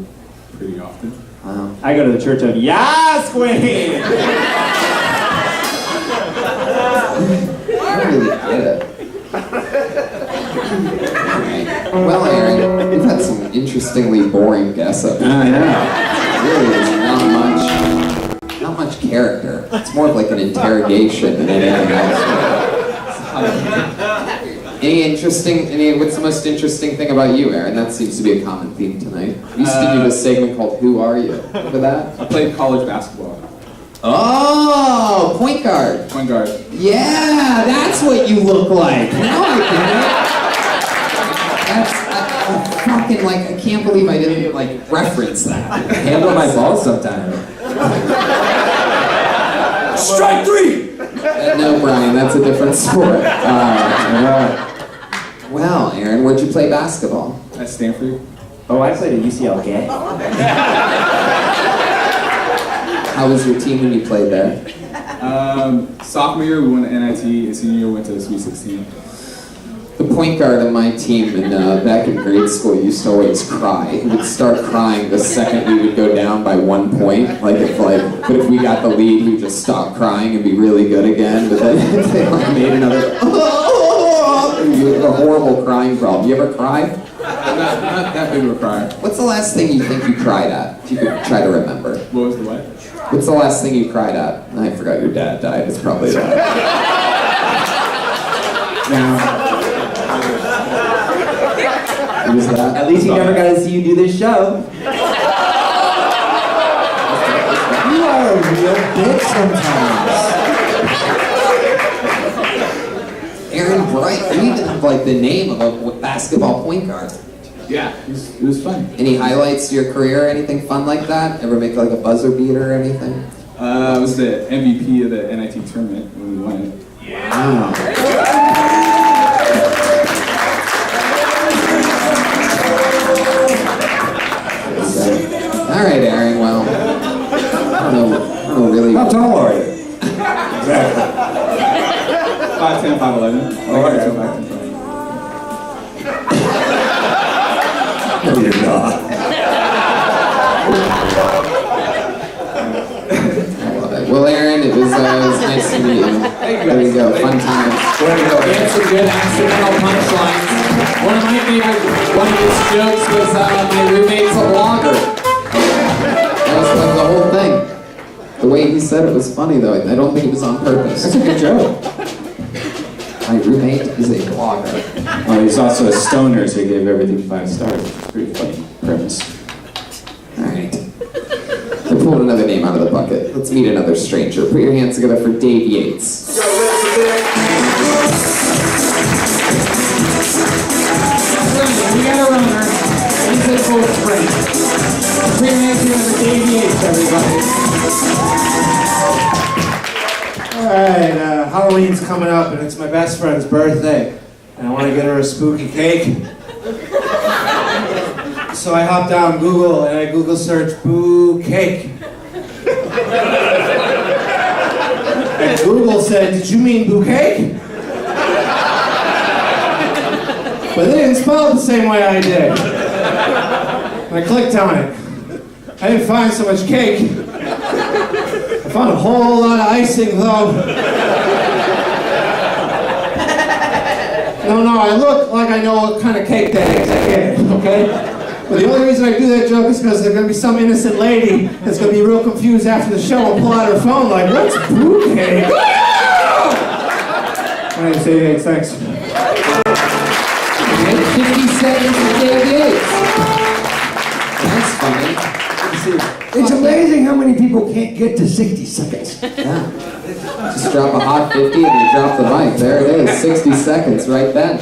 pretty often. Wow. I go to the Church of Yas Queen. I don't really get it. Alright. Well, Aaron, you've had some interestingly boring guests up here. Yeah. Really, is not much character. It's more of like an interrogation than anything else. What's the most interesting thing about you, Aaron? That seems to be a common theme tonight. We used to do this segment called Who Are You? Remember that? I played college basketball. Oh, point guard. Point guard. Yeah, that's what you look like. Now I get it. I can't believe I didn't reference that. Handle my balls sometime. Strike three! No, Brian, that's a different sport. Well, Aaron, where'd you play basketball? At Stanford. Oh, I played at UCLA. How was your team when you played there? Sophomore year, we won the NIT, and senior year, we went to the Sweet 16. The point guard of my team back in grade school used to always cry. He would start crying the second we would go down by 1 point. But if we got the lead, he would just stop crying and be really good again. But then if they made another, a horrible crying problem. You ever cry? Not that big of a crier. What's the last thing you think you cried at? If you could try to remember. What was the what? What's the last thing you cried at? I forgot your dad died. It's probably that. What was that? At least he never got to see you do this show. You are a real bitch sometimes. Aaron Bright. You even have the name of a basketball point guard. Yeah, it was fun. Any highlights to your career or anything fun like that? Ever make a buzzer beater or anything? I was the MVP of the NIT tournament when we won it. Wow. All right, Aaron. Well, I don't know really. How tall are you? 5'10", 5'11". All right. No, you're not. Well, Aaron, it was nice to meet you. There you go, fun times. We had some good accidental punchlines. One of his jokes was my roommate's a blogger. That was the whole thing. The way he said it was funny, though. I don't think it was on purpose. That's a good joke. My roommate is a blogger. Oh, he's also a stoner, so he gave everything 5 stars. Pretty funny premise. All right. I pulled another name out of the bucket. Let's meet another stranger. Put your hands together for Dave Yates. Yo, We got a runner. He's a full sprint. Put your hands together for Dave Yates, everybody. Alright, Halloween's coming up and it's my best friend's birthday. And I want to get her a spooky cake. So I hopped on Google and I Google searched boo cake. And Google said, "Did you mean bouquet?" But they didn't spell it the same way I did. And I clicked on it. I didn't find so much cake. I found a whole lot of icing though. No, I look like I know what kind of cake that is, I get it, okay? But the only reason I do that joke is because there's gonna be some innocent lady that's gonna be real confused after the show and pull out her phone like, what's bouquet? My name's Dave Yates, thanks. 50 seconds to Dave Yates. That's funny. It's amazing how many people can't get to 60 seconds. Yeah. Just drop a hot 50 and you drop the mic. There it is. 60 seconds right then.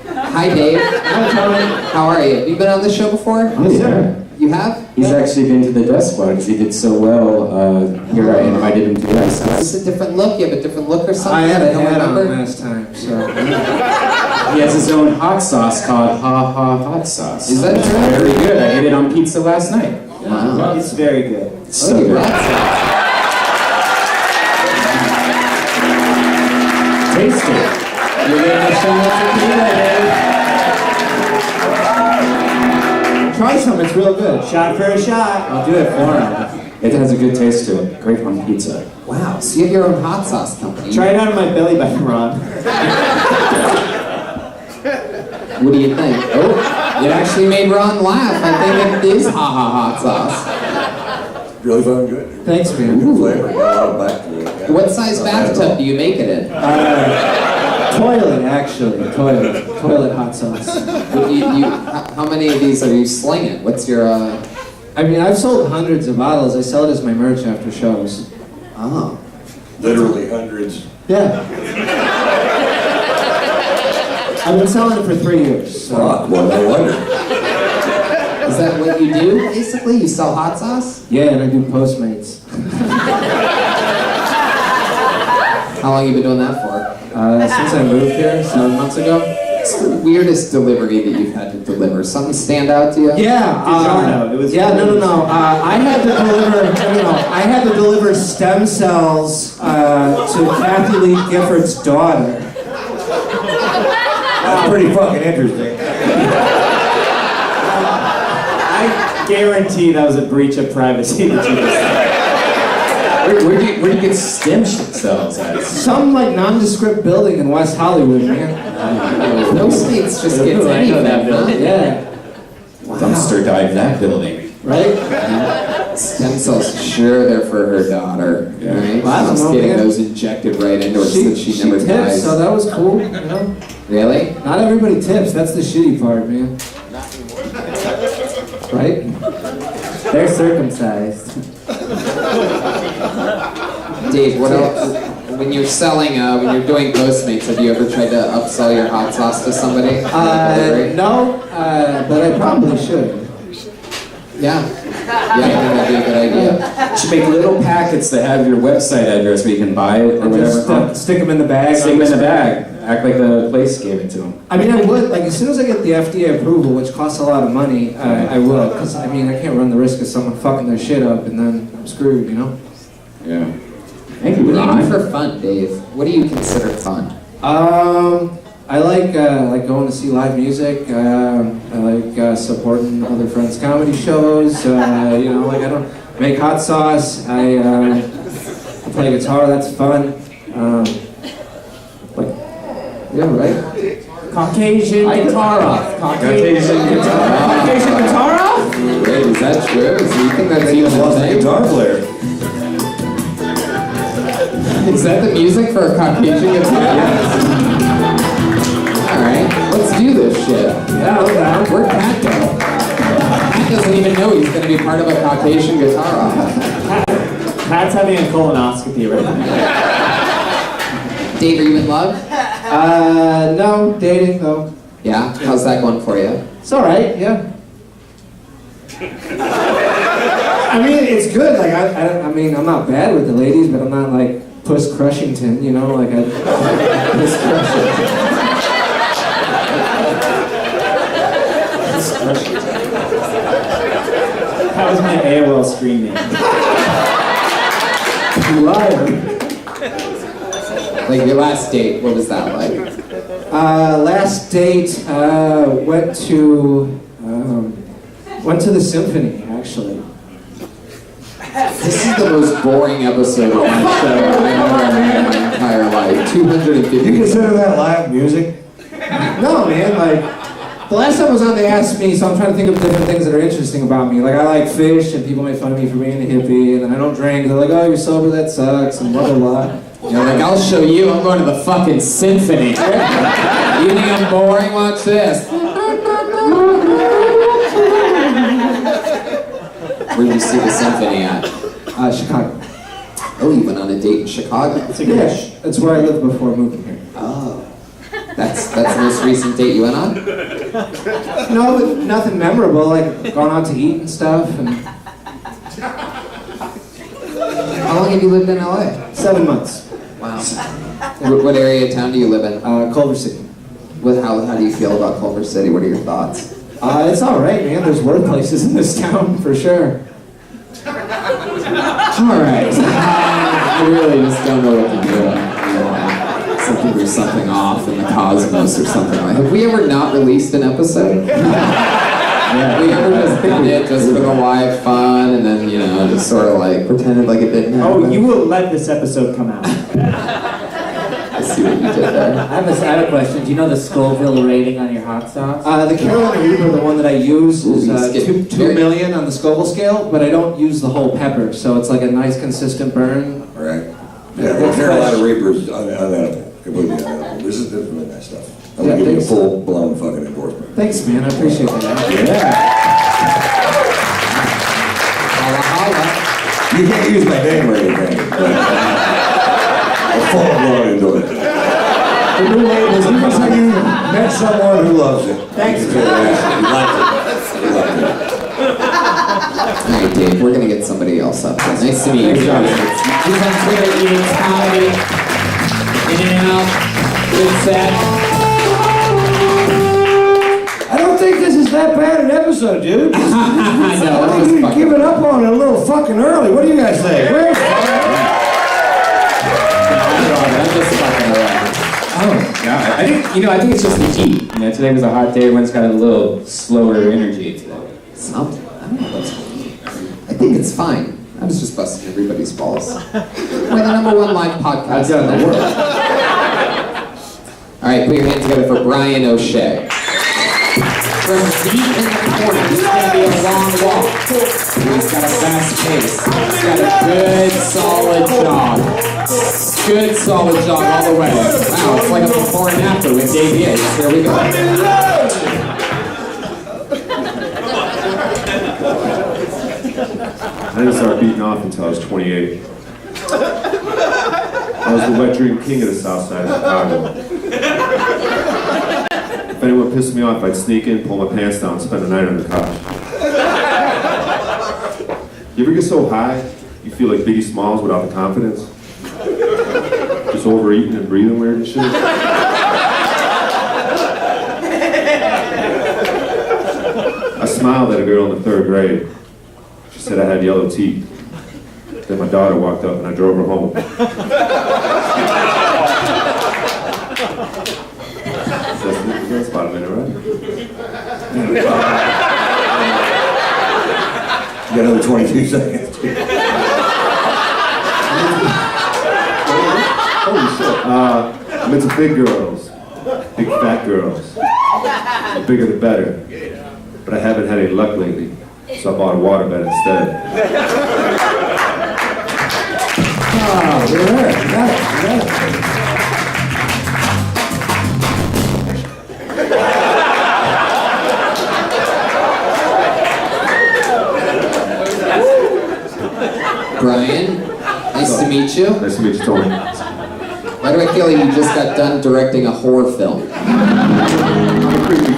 Hi, Dave. Hi, Tony. How are you? Have you been on this show before? Yes, sir. You have? He's actually been to the Death Squad because he did so well. Here I invited him to Death Squad. Is this a different look? You have a different look or something? I had a don't hat on remember. last time, so. He has his own hot sauce called Ha Ha Hot Sauce. Is that It's true? very good. I ate it on pizza last night. Wow. It's very good. It's so good. Taste it. You're gonna show us a pizza, Try some, it's real good. Shot for a shot. I'll do it for him. It has a good taste to it. Great on pizza. Wow. So you have your own hot sauce company. Try it out of my belly button, Ron. What do you think? Oh, it actually made Ron laugh. I think it is Ha Ha Hot Sauce. Really fucking good. Thanks, man. Good flavor. Got a lot of back to it. What size bathtub do you make it in? Toilet, actually. Toilet hot sauce. How many of these are you slinging? What's your, I mean, I've sold hundreds of bottles. I sell it as my merch after shows. Oh. Literally hundreds. Yeah. I've been selling it for 3 years. So. Fuck, well, no wonder. Is that what you do, basically? You sell hot sauce? Yeah, and I do Postmates. How long have you been doing that for? Since I moved here 7 months ago. What's the weirdest delivery that you've had to deliver? Something stand out to you? Yeah. DiGiorno, it was- Yeah, no. I had to deliver. I had to deliver stem cells to Kathy Lee Gifford's daughter. That's pretty fucking interesting. I guarantee that was a breach of privacy that you just Where'd you get stem cells at? Some like nondescript building in West Hollywood, man. No states just gets Ooh, I know anything, that huh? building. Yeah. Dumpster dive that building. Right? Stem cells, sure, they're for her daughter, Yeah. right? Well, I don't Just know, getting man. those injected right into her so that she never tips, dies. so that was cool. You know, Really? not everybody tips. That's the shitty part, man. Right? They're circumcised. Dave, what else? When you're selling, when you're doing Postmates, have you ever tried to upsell your hot sauce to somebody? No, but I probably should. Yeah. Yeah, I think that'd be a good idea. You should make little packets that have your website address where you can buy it or And just whatever. stick them in the bag. Stick them in the bag. Act like the place gave it to them. I mean, I would, like, as soon as I get the FDA approval, which costs a lot of money, I will. Because, I mean, I can't run the risk of someone fucking their shit up and then I'm screwed, you know? Yeah. Thank you, What do you do Ron. for fun, Dave? What do you consider fun? I like going to see live music. I like supporting other friends' comedy shows. You know, like I don't make hot sauce. I play guitar. That's fun. Like, yeah, right. Caucasian guitar off. Caucasian guitar off. Wait, is that true? So you think that's He even just a lost a thing? guitar player. Is that the music for a Caucasian guitar? Alright, let's do this shit. Yeah, okay. Where'd Pat go? Pat doesn't even know he's gonna be part of a Caucasian guitar off. Pat's having a colonoscopy right now. Dave, are you in love? No, dating though. Yeah? How's that going for you? It's all right. Yeah. I mean, it's good. Like I mean, I'm not bad with the ladies, but I'm not like Puss Crushington, you know, like Puss Crushington. That was my AOL screen name. Liar. Like your last date, what was that like? Last date, went to the symphony, actually. This is the most boring episode of my show I've ever had in my entire life. 250. You consider that live music? No, man, like, the last time I was on, they asked me, so I'm trying to think of different things that are interesting about me. Like, I like fish, and people make fun of me for being a hippie, and then I don't drink, they're like, oh, you're sober, that sucks, and blah, blah, blah. You know, like, I'll show you, I'm going to the fucking symphony. You think I'm boring? Watch this. Where did you see the symphony at? Chicago. Oh, you went on a date in Chicago. Yeah, that's where I lived before moving here. Oh. That's the most recent date you went on? No, nothing memorable, like, gone out to eat and stuff, and How long have you lived in LA? 7 months. Wow. What area of town do you live in? Culver City. How do you feel about Culver City? What are your thoughts? It's alright, man, there's worse places in this town, for sure. Alright. I really just don't know what to do. It's like there's something off in the cosmos or something. Have we ever not released an episode? Yeah. We ever just did it just for the live fun and then, you know, just sort of like pretended like it didn't happen? Oh, you will let this episode come out. I see what you did there. I have a question. Do you know the Scoville rating on your hot sauce? The Carolina Reaper, the one that I use, is Ooh, he's getting 2 million on the Scoville scale, but I don't use the whole pepper, so it's like a nice consistent burn. Right. Yeah, the Carolina Reaper's unedible. Completely unedible. This is really nice stuff. I'm gonna give you a full-blown fucking endorsement. Thanks, man. I appreciate that. Holla, holla. You can't use my name or anything. A full-blown endorsement. The new label is because you met someone who loves it. Thanks. He liked it. He liked it. Alright, Dave, we're gonna get somebody else up. Nice to meet you. He's on Twitter, Eating Comedy. In and out. Good set. I don't think this is that bad an episode, dude. I know. I think we give it up on it a little fucking early. What do you guys think? I'm just fucking around. Oh, yeah. I think it's just the heat. You know, today was a hot day. Everyone's got a little slower energy today. Something. I don't know what's wrong. I think it's fine. I was just busting everybody's balls. We're the #1 live podcast in the world. Alright, put your hands together for Brian O'Shea. From deep in the corner, this is going to be a long walk. He's got a fast pace. He's got a good, solid jog. Good, solid jog all the way. Wow, it's like a before and after with Dave Yates. Here we go. I didn't start beating off until I was 28. I was the wet dream king of the south side of Chicago. If anyone pissed me off, I'd sneak in, pull my pants down, and spend the night on the couch. You ever get so high, you feel like Biggie Smalls without the confidence? Just overeating and breathing weird and shit? I smiled at a girl in the 3rd grade. She said I had yellow teeth. Then my daughter walked up and I drove her home. That's about a minute, right? You got another 22 seconds. Holy shit. I'm into big girls. Big fat girls. The bigger the better. But I haven't had any luck lately, so I bought a waterbed instead. Oh, you're there. You got it. Brian, nice to meet you. Nice to meet you, Tony. Why do I feel like you just got done directing a horror film? I'm a creepy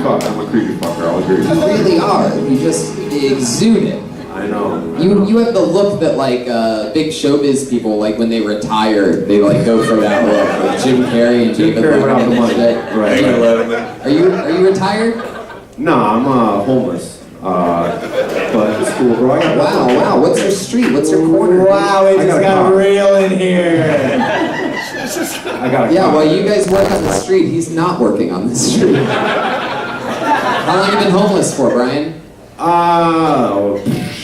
fucker, I'll agree. You really are. You just exude it. I know. You have the look that like big showbiz people, like when they retire, they like go for that look. Like Jim Carrey and David Carrey without the Letterman and money. shit. Right. Are you retired? Nah, I'm homeless. But it's cool, bro. Wow. What's your street? What's your corner? Wow, it I just got a got car. real in here. I got a Yeah, car. while you guys work on the street, he's not working on the street. How long have you been homeless for, Brian?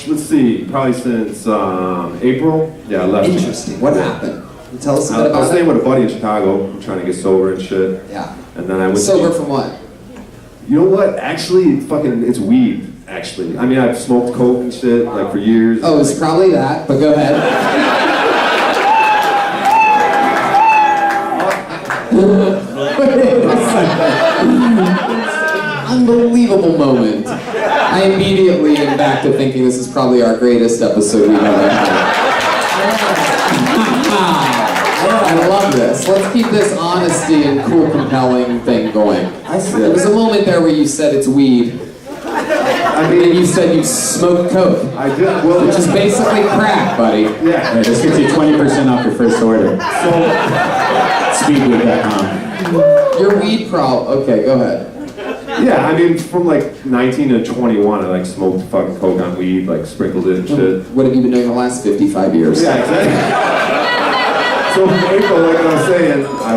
Let's see, probably since April. Yeah, I left. Interesting. What happened? Tell us a bit I was about staying it. with a buddy in Chicago. I'm trying to get sober and shit. Yeah. And then I went Sober to, from what? you know what? Actually, it's weed. Actually, I mean, I've smoked coke and shit like for years. Oh, it's probably that, but go ahead. Unbelievable moment. I immediately am back to thinking this is probably our greatest episode we've ever had. I love this. Let's keep this honesty and cool, compelling thing going. There was a moment there where you said it's weed, I and then mean, you said you smoked coke, I did. Well, which is basically crack, buddy. yeah. This gets you 20% off your first order. Speedweed.com. Your weed okay, go ahead. Yeah, I mean, from like 19 to 21, I like smoked fucking coke on weed, like sprinkled it and shit. What have you been doing the last 55 years? Yeah, exactly. So from April, like I was saying, I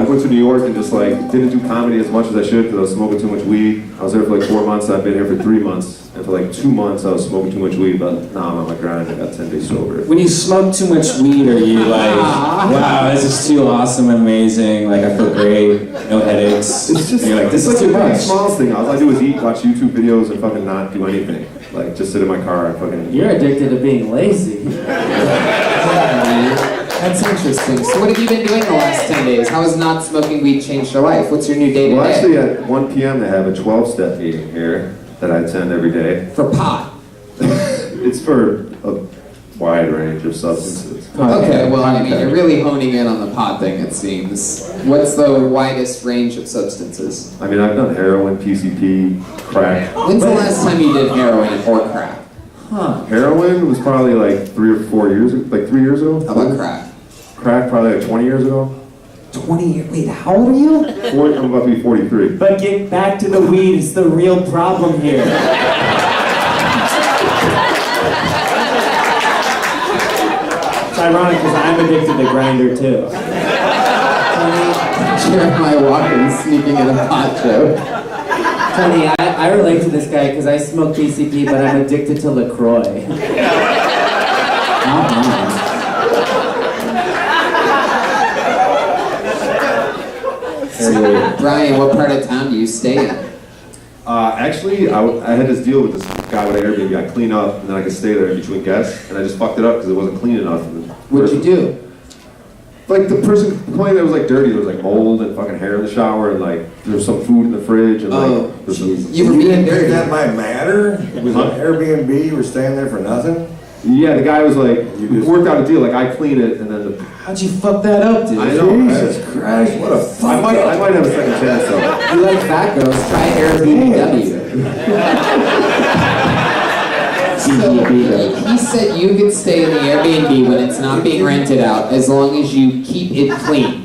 went to New York and just like didn't do comedy as much as I should because I was smoking too much weed. I was there for like 4 months. I've been here for 3 months, and for like 2 months I was smoking too much weed. But now I'm on my grind. I got 10 days sober. When you smoke too much weed, are you like, wow, this is too awesome and amazing, like I feel great, no headaches. It's just and you're like, this it's is like too the much. smallest thing. All I do is eat, watch YouTube videos, and fucking not do anything. Like just sit in my car and fucking. You're addicted to being lazy. That's interesting. So what have you been doing the last 10 days? How has not smoking weed changed your life? What's your new day to Well, day? actually, at 1 p.m. they have a 12-step meeting here that I attend every day. For pot. It's for a wide range of substances. Okay, well, I mean, you're really honing in on the pot thing, it seems. What's the widest range of substances? I mean, I've done heroin, PCP, crack. When's the last time you did heroin or crack? Heroin was probably like 3 or 4 years, like 3 years ago. How about crack? Crack probably like 20 years ago. 20 years? Wait, how old are you? I'm about to be 43. But get back to the weed, it's the real problem here. It's ironic because I'm addicted to Grindr too. Jeremiah Watkins sneaking in a pot joke. Tony, I relate to this guy because I smoke PCP, but I'm addicted to LaCroix. Brian, what part of town do you stay in? Actually, I had this deal with this guy with Airbnb. I clean up and then I could stay there in between guests, and I just fucked it up because it wasn't clean enough. What'd you do? Like the person complained that it was like dirty. There was like mold and fucking hair in the shower, and like there was some food in the fridge, and like there's some, You were being dirty. That might matter. It was an Airbnb. You were staying there for nothing. yeah. The guy was like, we worked out a deal. Like I clean it, and then the How'd you fuck that up, dude? I know. Jesus Christ! What a I might have a second chance though. You like fat girls, try Airbnb. So he said you could stay in the Airbnb when it's not being rented out as long as you keep it clean,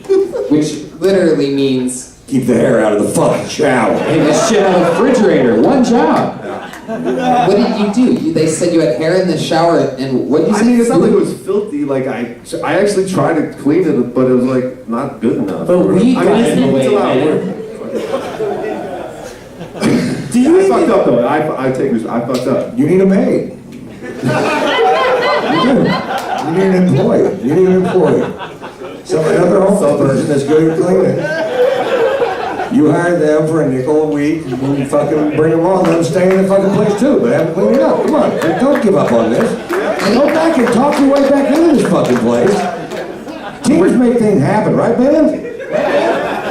which literally means keep the hair out of the fucking shower. Hey, this shit out of the refrigerator, one job. what did you do? They said you had hair in the shower, and what did you say? I mean, it's not like it was filthy. Like I actually tried to clean it, but it was like not good enough. But weed I mean, got in the it's a way, lot of man. work. I fucked up though. I fucked up. You need a maid. You do. You need an employee. You need an employee. Another home person that's good at cleaning. You hire them for a nickel a week, and you fucking bring them on, let them stay in the fucking place too, but have them clean it up. Come on, don't give up on this. Go back and talk your way back into this fucking place. Teams make things happen, right, man?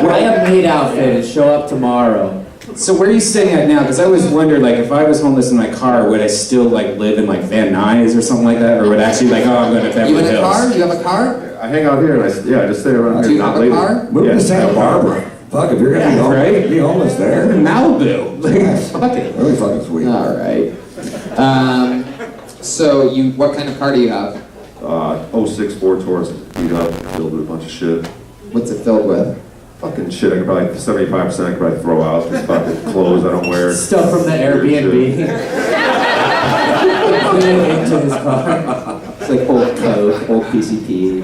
Buy a maid outfit and show up tomorrow. So where are you staying at now? Because I always wondered, like, if I was homeless in my car, would I still like live in like Van Nuys or something like that, or would I actually like, oh, I'm going to You Beverly in a Hills? car? You have a car? I hang out here and I just stay around Do here. you have not a later. car? Move to Santa Barbara. Fuck, if you're gonna be homeless, right? be homeless there. Malibu. Like, fuck it. Really fucking sweet. All right. So what kind of car do you have? 06 Ford Taurus, beat up, filled with a bunch of shit. What's it filled with? fucking shit I could probably, 75% I could probably throw out. Just fucking clothes I don't wear. Stuff from the Airbnb. Put it into his car. It's like old Coke, old PCP.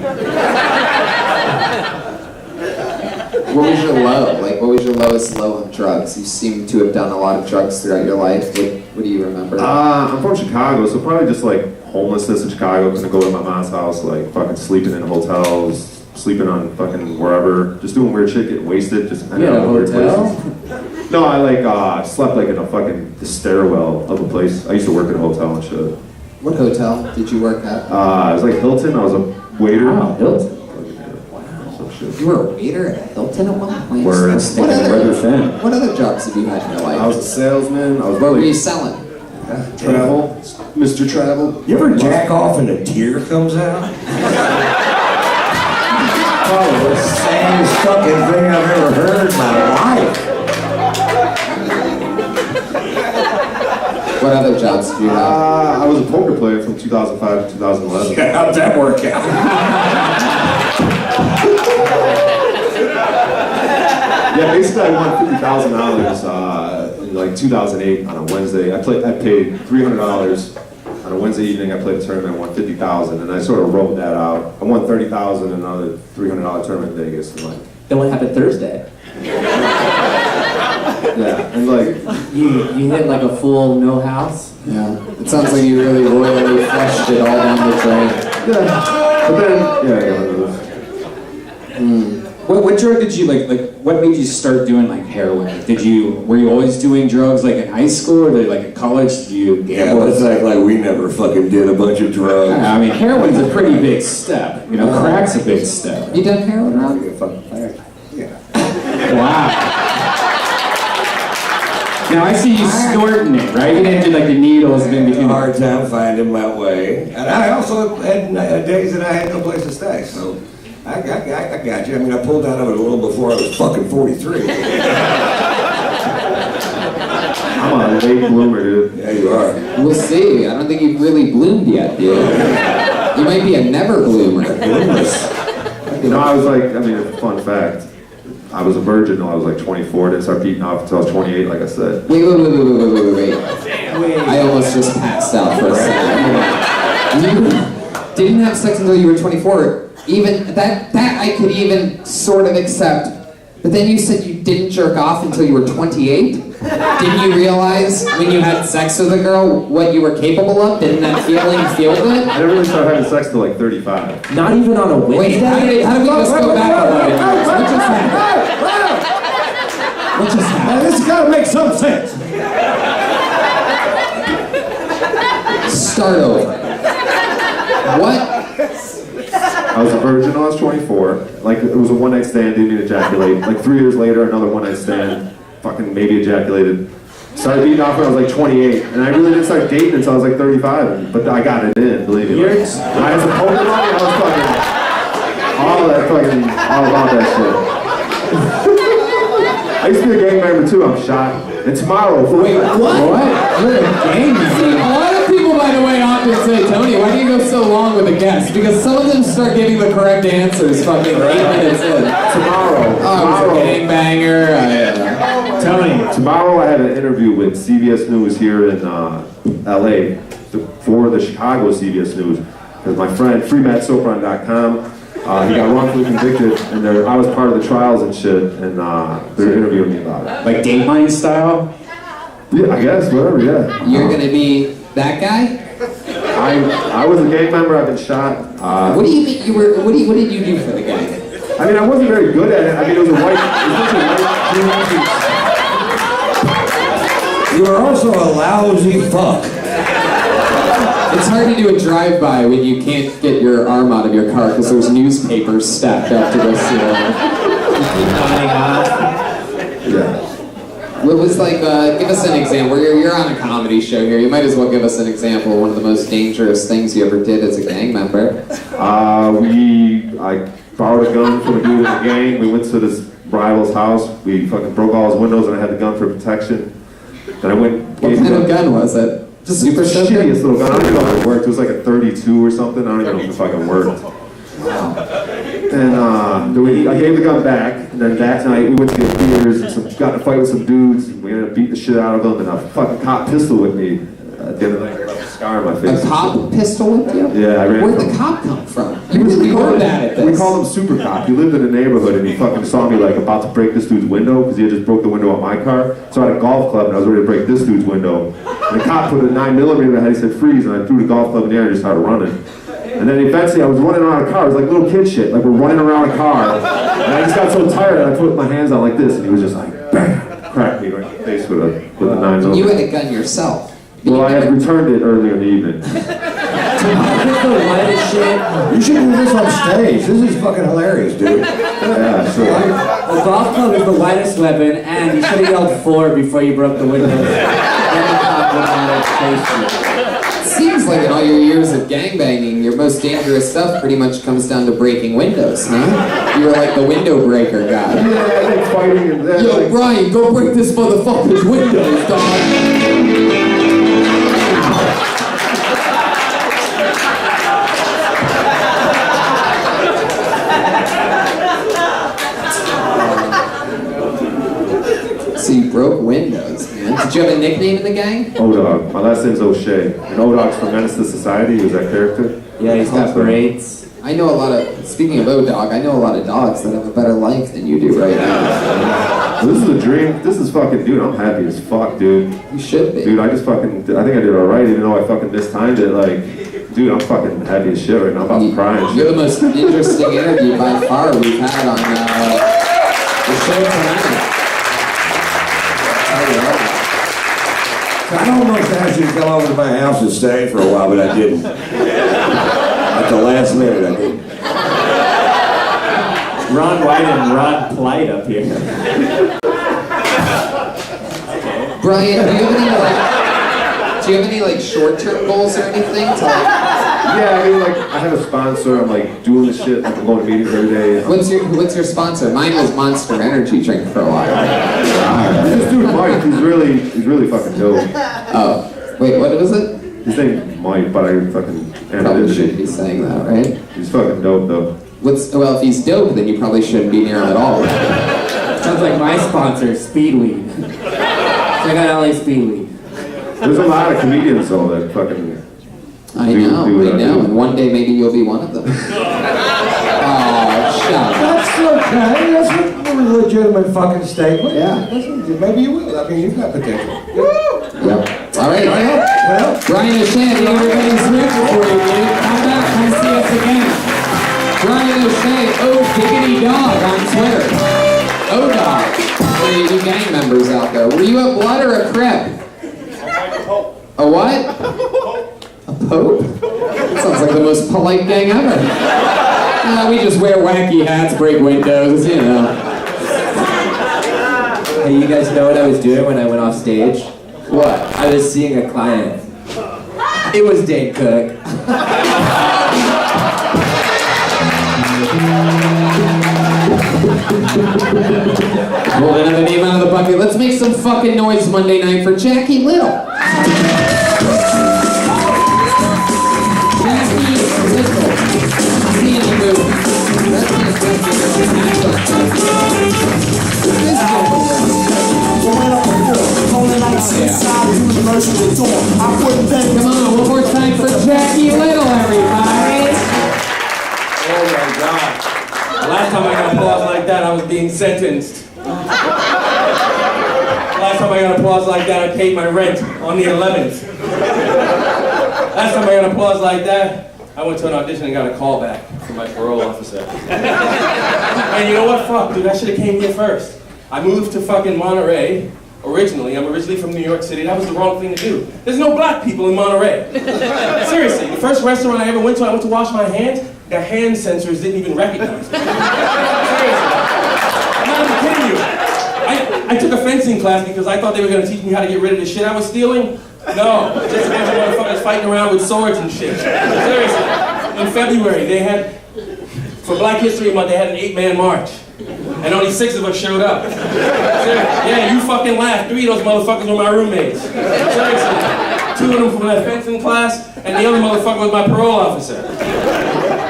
What was your low? Like, what was your lowest low on drugs? You seem to have done a lot of drugs throughout your life. What do you remember? I'm from Chicago, so probably just like homelessness in Chicago. Couldn't go to my mom's house, like fucking sleeping in hotels, sleeping on fucking wherever, just doing weird shit, getting wasted, just hanging out in weird places. No, I like slept like in a fucking the stairwell of a place. I used to work in a hotel and shit. What hotel did you work at? It was like Hilton. I was a waiter. Wow, Hilton. Some shit. You were a waiter at Hilton at one point? Word. What other jobs have you had in your life? I was a salesman. I was What were you selling? travel, Mr. Travel. You ever jack off and a tear comes out? Oh, the saddest fucking thing I've ever heard in my life. What other jobs did you have? I was a poker player from 2005 to 2011. Yeah, how'd that work out? Yeah, basically I won $50,000 in like 2008 on a Wednesday. I paid $300 on a Wednesday evening. I played a tournament. I won $50,000, and I sort of wrote that out. I won $30,000 in another $300 tournament in Vegas, and like. Then what happened Thursday? Yeah, and like. You hit like a full no house? Yeah. It sounds like you really royally flushed it all down the drain. Yeah, but then yeah, I got rid of it. What drug did you like? What made you start doing like heroin? Were you always doing drugs like in high school or like in college? Did you? Yeah, but it's like we never fucking did a bunch of drugs. I mean, heroin's a pretty big step. You know, crack's a big step. You done heroin, Ron? Yeah. Wow. Now I see you snorting it, right? You didn't do like the needles in I had between. a hard time finding my way, and I also had days that I had no place to stay. So I got you. I mean, I pulled out of it a little before I was fucking 43. I'm a late bloomer, dude. Yeah, you are. We'll see. I don't think you've really bloomed yet, dude. You might be a never bloomer. You know, I was like, I mean, a fun fact. I was a virgin until I was like 24. Didn't start beating off until I was 28, like I said. Wait. I almost just passed out for a second. You didn't have sex until you were 24. Even that I could even sort of accept. But then you said you didn't jerk off until you were 28? Didn't you realize when you had sex with a girl what you were capable of? Didn't that feeling feel good? I didn't really start having sex till like 35. Not even on a Wait, Wednesday? how did we just go back 11 years? What just happened? What just happened? This has got to make some sense. Start over. What? I was a virgin when I was 24. Like, it was a one-night stand, didn't even ejaculate. Like, 3 years later, another one-night stand, fucking maybe ejaculated. Started beating off when I was like 28, and I really didn't start dating until I was like 35, but I got it in, believe me. Like, I had some poker money, I was fucking, all about that shit. I used to be a gang member too, I'm shot. And tomorrow, Wait, what? You're a gang member? A lot of people, by the way, often say, Tony, why do you go so long with a guest? Because some of them start giving the correct answers fucking 8 minutes in. tomorrow, Oh, he's a gangbanger. Tony, tomorrow I had an interview with CBS News here in LA for the Chicago CBS News. Because my friend, freemattsopron.com, he got wrongfully convicted, and I was part of the trials and shit, and they're interviewing me about it. Like Dateline style? Yeah, I guess, whatever, yeah. You're gonna be that guy? I was a gang member, I've been shot. What do you think you were, what did you do for the gang? I mean, I wasn't very good at it. I mean, it was a white You are also a lousy fuck. It's hard to do a drive-by when you can't get your arm out of your car because there's newspapers stacked up to the ceiling. Yeah. What was like, give us an example. You're on a comedy show here. You might as well give us an example of one of the most dangerous things you ever did as a gang member. I borrowed a gun from a dude in the gang. We went to this rival's house. We fucking broke all his windows, and I had the gun for protection. Then I went. What kind of gun was it? Just Super the soaker? shittiest little gun. I don't even know if it worked. It was like a 32 or something. I don't even know if it fucking worked. And I gave the gun back, and then that night we went to get beers and got in a fight with some dudes, and we ended up beating the shit out of them, and a fucking cop pistol with me at the end of the night. I left a scar on my face. A cop pistol with you? Yeah, I ran Where'd from the cop come from? He was We were bad at we this. called him Super Cop. He lived in a neighborhood and he fucking saw me like about to break this dude's window because he had just broke the window on my car. So I had a golf club and I was ready to break this dude's window. And the cop put a 9mm in my head, he said freeze, and I threw the golf club in the air and just started running. And then eventually I was running around a car, it was like little kid shit, like we're running around a car. And I just got so tired and I put my hands out like this and he was just like, bam, cracked me right in the face with a 9mm. You had a gun yourself. Well, I had returned it earlier in the evening. You should do this on stage. This is fucking hilarious, dude. Yeah, sure. A golf club is the lightest weapon, and you should have yelled 4 before you broke the window. Then the cop would not have chased you. Seems like in all your years of gangbanging, your most dangerous stuff pretty much comes down to breaking windows, huh? You were like the window breaker guy. Yeah, like fighting and then Yo, like, Brian, go break this motherfucker's windows, dog. So you broke windows, man. Did you have a nickname in the gang? O-Dog. My last name's O'Shea. And O-Dog's from Menace to Society. He was that character. Yeah, he's got braids. I know a lot of, speaking of O-Dog, I know a lot of dogs that have a better life than you do right now. This is a dream. This is fucking, dude, I'm happy as fuck, dude. You should be. Dude, I just fucking, I think I did alright, even though I fucking mistimed it. Like, dude, I'm fucking happy as shit right now. I'm about to cry and You're shit. the most interesting interview by far we've had on the show tonight. I almost asked you to come over to my house and stay for a while, but I didn't. At the last minute, I didn't. Ron White and Rod Polite up here. Brian, do you have any like short-term goals or anything to like? Yeah, I mean, like, I have a sponsor. I'm like doing this shit. Like, I'm going to meetings every day. What's your sponsor? Mine was Monster Energy drink for a while. This dude Mike, he's really fucking dope. Oh, wait, what was it? His name's Mike, but I fucking Probably shouldn't be saying that, right? He's fucking dope though. Well, if he's dope, then you probably shouldn't be near him at all. Sounds like my sponsor, Speedweed. Check out LA Speedweed. There's a lot of comedians though that fucking. I know, and one day maybe you'll be one of them. Oh, shut up. That's okay. That's a legitimate fucking statement. Yeah. Maybe you will. I mean, you've got potential. Yep. All right. Well, Brian O'Shea, everybody's rooting for you, dude. Come back, come see us again. Brian O'Shea, diggity dog on Twitter. O-Dog. For you gang members out there. Were you a blood or a crip? A what? A pope? That sounds like the most polite gang ever. We just wear wacky hats, break windows, you know. Hey, you guys know what I was doing when I went off stage? What? I was seeing a client. It was Dane Cook. Pull another name out of the bucket. Let's make some fucking noise Monday night for Jackie Little. Jackie Little. See in the movie. Come on, one more time for Jackie Little, everybody. Oh my God. Last time I got applause like that, I was being sentenced. Last time I got applause like that, I paid my rent on the 11th. Last time I got applause like that, I went to an audition and got a call back from my parole officer. And you know what? Fuck, dude, I should have came here first. I moved to fucking Monterey. Originally, I'm originally from New York City. That was the wrong thing to do. There's no black people in Monterey. Seriously, the first restaurant I ever went to wash my hands, the hand sensors didn't even recognize me. Seriously. I'm not even kidding you. I took a fencing class because I thought they were going to teach me how to get rid of the shit I was stealing. No, just a bunch of motherfuckers fighting around with swords and shit. Seriously. In February, they had, for Black History Month, they had an 8-man march. And only 6 of us showed up. Yeah, you fucking laughed. 3 of those motherfuckers were my roommates. Seriously. 2 of them from that fencing class, and the other motherfucker was my parole officer.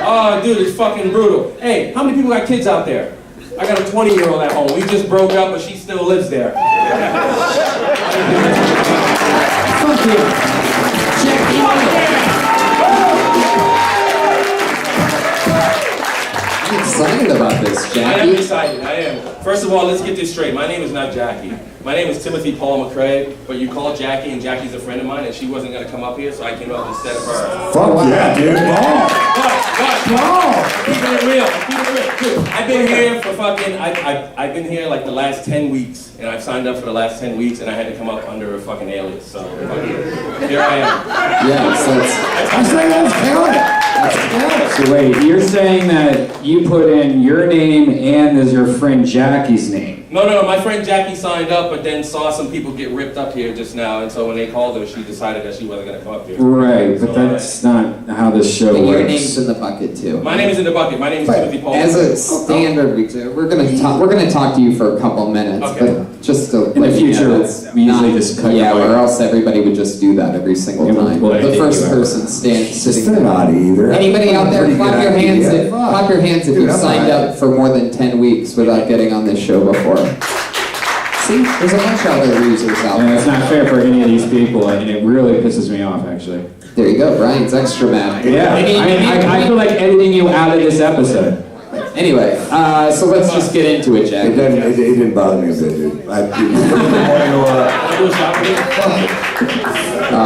Oh, dude, it's fucking brutal. Hey, how many people got kids out there? I got a 20-year-old at home. We just broke up, but she still lives there. Fuck you. Jackie Little. I'm excited about this, I am Jackie. excited, I am. First of all, let's get this straight. My name is not Jackie. My name is Timothy Paul McCrae, but you called Jackie, and Jackie's a friend of mine, and she wasn't going to come up here, so I came up instead of her. Fuck yeah, dude. Keeping it real. Dude, I've been here for fucking, I've been here like the last 10 weeks, and I've signed up for the last 10 weeks, and I had to come up under a fucking alias, so here I am. Yeah, so it's... I say that's count. So wait, you're saying that you put in your name and as your friend Jackie's name? No, my friend Jackie signed up, but then saw some people get ripped up here just now, and so when they called her, she decided that she wasn't going to come up here. Right, but that's not how this show But works. your name's in the bucket too. My name is in the bucket. My name is Timothy Paul. As a standard, we're gonna talk to you for a couple minutes, Okay. but just to In the let you know, future, it's we usually not- just cut yeah, you or away. else everybody would just do that every single Yeah, time. well, I The think first you person sitting It's there. not either. Anybody out there, Pretty clap good your hands idea. if clap your hands if Dude, you've I'm signed alright. up for more than 10 weeks without getting on this show before. See, there's a bunch of other losers out And there. it's not fair for any of these people, and it really pisses me off, actually. There you go, Brian's extra mad. Yeah, I feel like editing you out of this episode. Anyway, so let's just get into it, Jack. It didn't bother me a bit, dude. All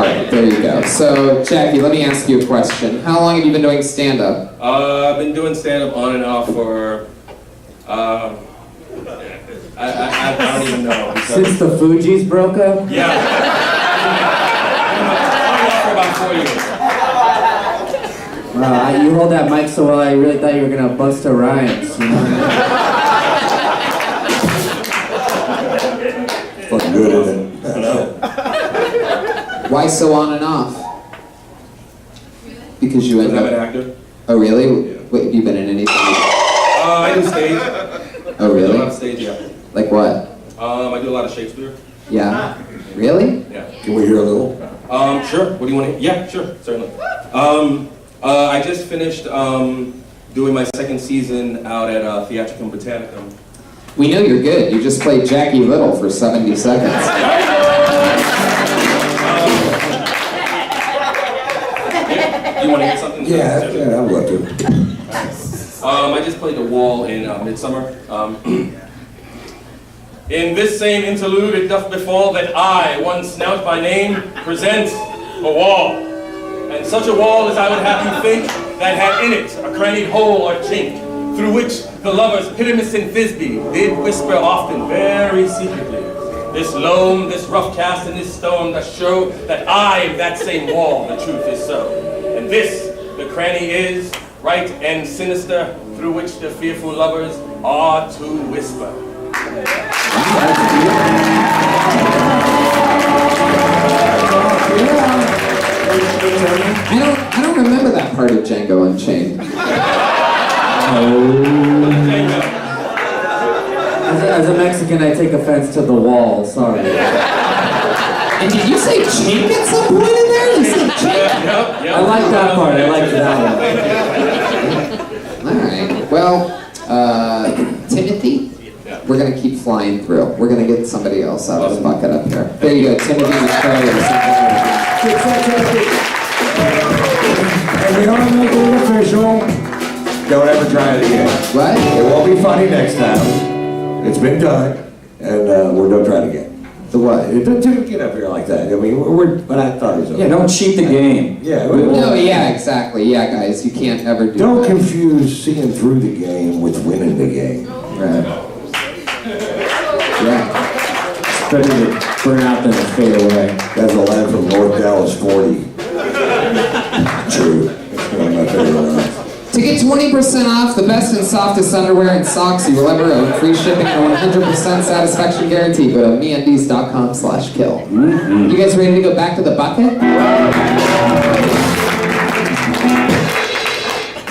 right, there you go. So, Jackie, let me ask you a question. How long have you been doing stand-up? I've been doing stand-up on and off for, I don't even know. Since the Fugees broke up? Yeah. On and off for about 4 years. Wow, you hold that mic so well, I really thought you were gonna bust a rhymes. You know? Fucking good, isn't it? Why so on and off? Because you end I'm an up... actor. Oh, really? Wait, have you been in anything? I do stage. Oh, I do a lot really? of stage, yeah. Like what? I do a lot of Shakespeare. Yeah? Really? Yeah. Can we hear a little? Sure. What do you want to hear? Yeah, sure, certainly. I just finished doing my second season out at Theatricum Britannicum. We know you're good. You just played Jackie Little for 70 seconds. You want to hear something? Yeah, I'd love to. I just played the wall in Midsummer. In this same interlude, it doth befall that I, one snout by name, present a wall. And such a wall as I would have you think that had in it a crannied hole or chink, through which the lovers Pyramus and Thisbe did whisper often very secretly. This loam, this rough cast, and this stone doth show that I am that same wall, the truth is so. And this, the cranny is, right and sinister, through which the fearful lovers are to whisper. I don't remember that part of Django Unchained. As a Mexican, I take offense to the wall, sorry. And did you say chink at some point in there? You said chink? I like that part, I like that one. Alright, well, Timothy? We're gonna keep flying through. We're gonna get somebody else out of the bucket up here. There you go, Timothy McCrae. And we don't make it official. Don't ever try it again. What? It won't be funny next time. It's been done, and we don't try it again. The what? It didn't get up here like that. I mean, but I thought it was okay. Yeah, don't cheat the game. Yeah. No, yeah, exactly. Yeah, guys, you can't ever do Don't that. confuse seeing through the game with winning the game. Right. Yeah. It's better to burn out than to fade away. That's a line from North Dallas 40. True. It's one of my favorite lines. To get 20% off the best and softest underwear and socks you will ever own, free shipping and 100% satisfaction guarantee, go to meundies.com/kill. You guys ready to go back to the bucket?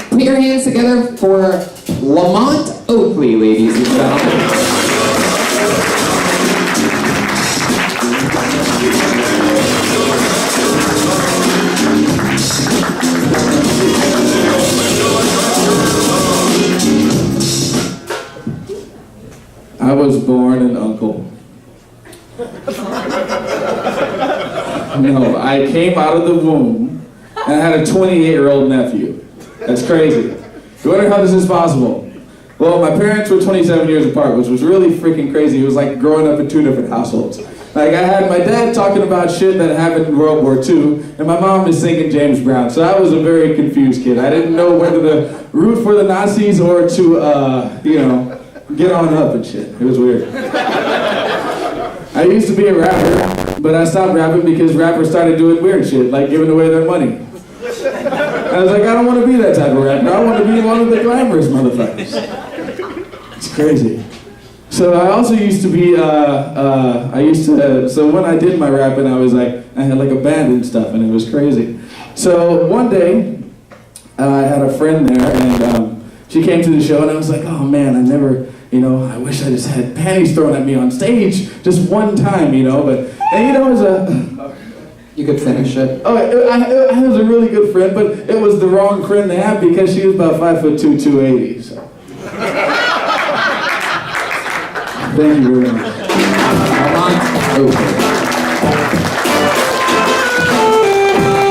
Put your hands together for Lamont Oakley, ladies and gentlemen. was born an uncle. No, I came out of the womb and I had a 28-year-old nephew. That's crazy. You wonder how this is possible? Well, my parents were 27 years apart, which was really freaking crazy. It was like growing up in 2 different households. Like, I had my dad talking about shit that happened in World War II, and my mom is singing James Brown. So I was a very confused kid. I didn't know whether to root for the Nazis or to, get on up and shit. It was weird. I used to be a rapper, but I stopped rapping because rappers started doing weird shit, like giving away their money. I was like, I don't want to be that type of rapper. I want to be one of the glamorous motherfuckers. It's crazy. So I also used to be, so when I did my rapping, I had like a band and stuff, and it was crazy. So one day, I had a friend there, and she came to the show, and I was like, oh man, I wish I just had panties thrown at me on stage just one time, but, and it was You could finish it. Oh, I was a really good friend, but it was the wrong friend to have because she was about 5'2", 280, so. Thank you very much.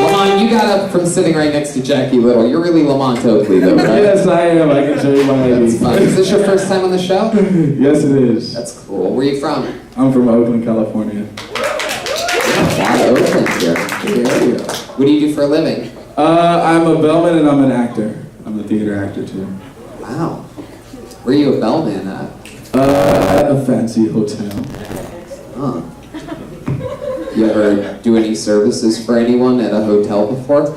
Lamont, you got up from sitting right next to Jackie Little. You're really Lamont Oakley, though, right? Yes, I am. I can show you my ID. That's fun. Is this your first time on the show? Yes, it is. That's cool. Where are you from? I'm from Oakland, California. Oakland here. What do you do for a living? I'm a bellman and I'm an actor. I'm a theater actor, too. Wow. Where are you a bellman at? At a fancy hotel. Huh. You ever do any services for anyone at a hotel before?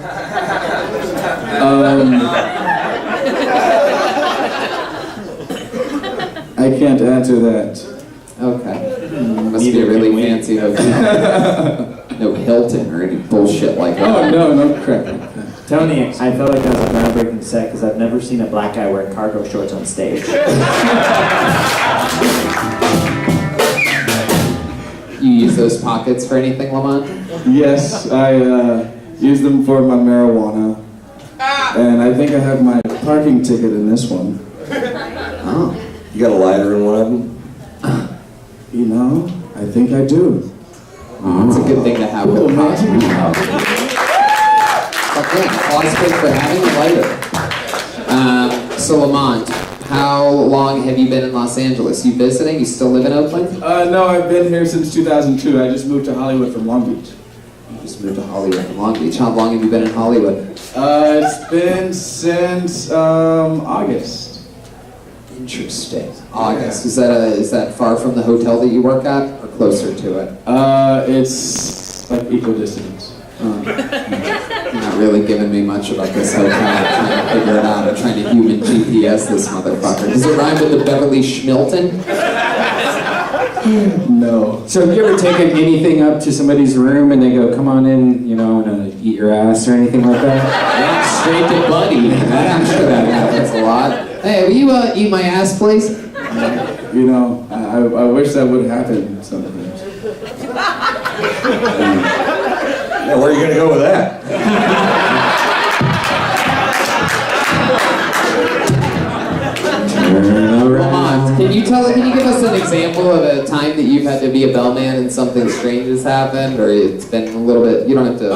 I can't answer that. Okay. Must be a really fancy hotel. No Hilton or any bullshit like that. Oh, no crap. Tony, I feel like that was a groundbreaking set because I've never seen a black guy wearing cargo shorts on stage. You use those pockets for anything, Lamont? Yes, I use them for my marijuana. And I think I have my parking ticket in this one. Oh. You got a lighter in one of them? I think I do. It's a good thing to have with a applause for having a lighter. So Lamont, how long have you been in Los Angeles? You visiting? You still live in Oakland? No, I've been here since 2002. I just moved to Hollywood from Long Beach. You just moved to Hollywood from Long Beach. How long have you been in Hollywood? It's been since August. Interesting. August. Is that far from the hotel that you work at, or closer to it? It's like equal distance. You're not really giving me much about this hotel. I'm trying to figure it out. I'm trying to human GPS this motherfucker. Does it rhyme with the Beverly Schmilton? No. So have you ever taken anything up to somebody's room and they go, come on in, and eat your ass or anything like that? Yeah, straight to Buddy. I'm sure that happens a lot. Hey, will you eat my ass, please? I wish that would happen sometimes. Yeah, where are you going to go with that? Lamont, can you give us an example of a time that you've had to be a bellman and something strange has happened, or it's been a little bit, you don't have to...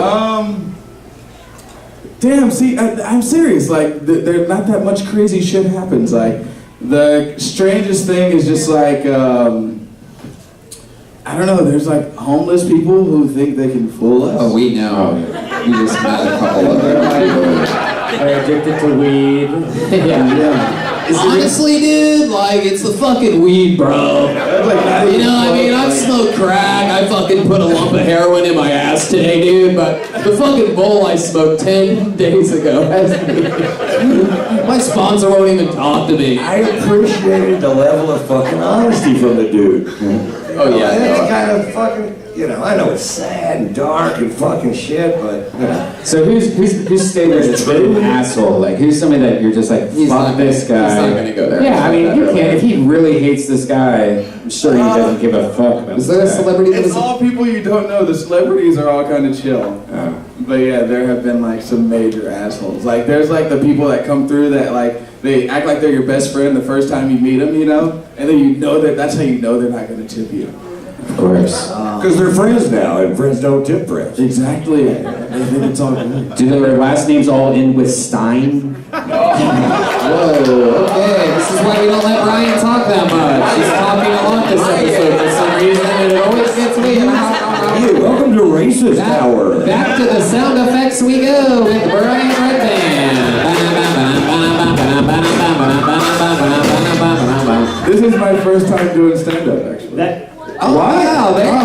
Damn, see, I'm serious. Like, there not that much crazy shit happens. Like, the strangest thing is just like, I don't know, there's like homeless people who think they can fool us. Oh, we know. We just met a couple of them. They're addicted to weed. Yeah. Honestly, dude, like, it's the fucking weed, bro. I've smoked crack. I fucking put a lump of heroin in my ass today, dude, but the fucking bowl I smoked 10 days ago has me. My sponsor won't even talk to me. I appreciated the level of fucking honesty from the dude. Oh, yeah. That's kind of fucking, I know it's sad and dark and fucking shit, but, So who's staying there that's really an asshole? Like, who's somebody that you're just like, fuck this guy? He's not gonna go there. Yeah, I mean, you can't. If he really hates this guy, I'm sure he doesn't give a fuck about Is there a celebrity that It's was... all people you don't know. The celebrities are all kind of chill. But yeah, there have been like some major assholes. Like, there's like the people that come through that like, they act like they're your best friend the first time you meet them, you know? And then you know that's how you know they're not gonna tip you. Of course. Because they're friends now, and friends don't tip friends. Exactly. They think it's all good. Do their last names all end with Stein? Whoa, okay, this is why we don't let Brian talk that much. He's talking a lot this episode for some reason, and it always gets me. Hey, welcome to Racist Hour. Back to the sound effects we go with Brian Redband. This is my first time doing stand-up, actually. Oh, wow, there you go.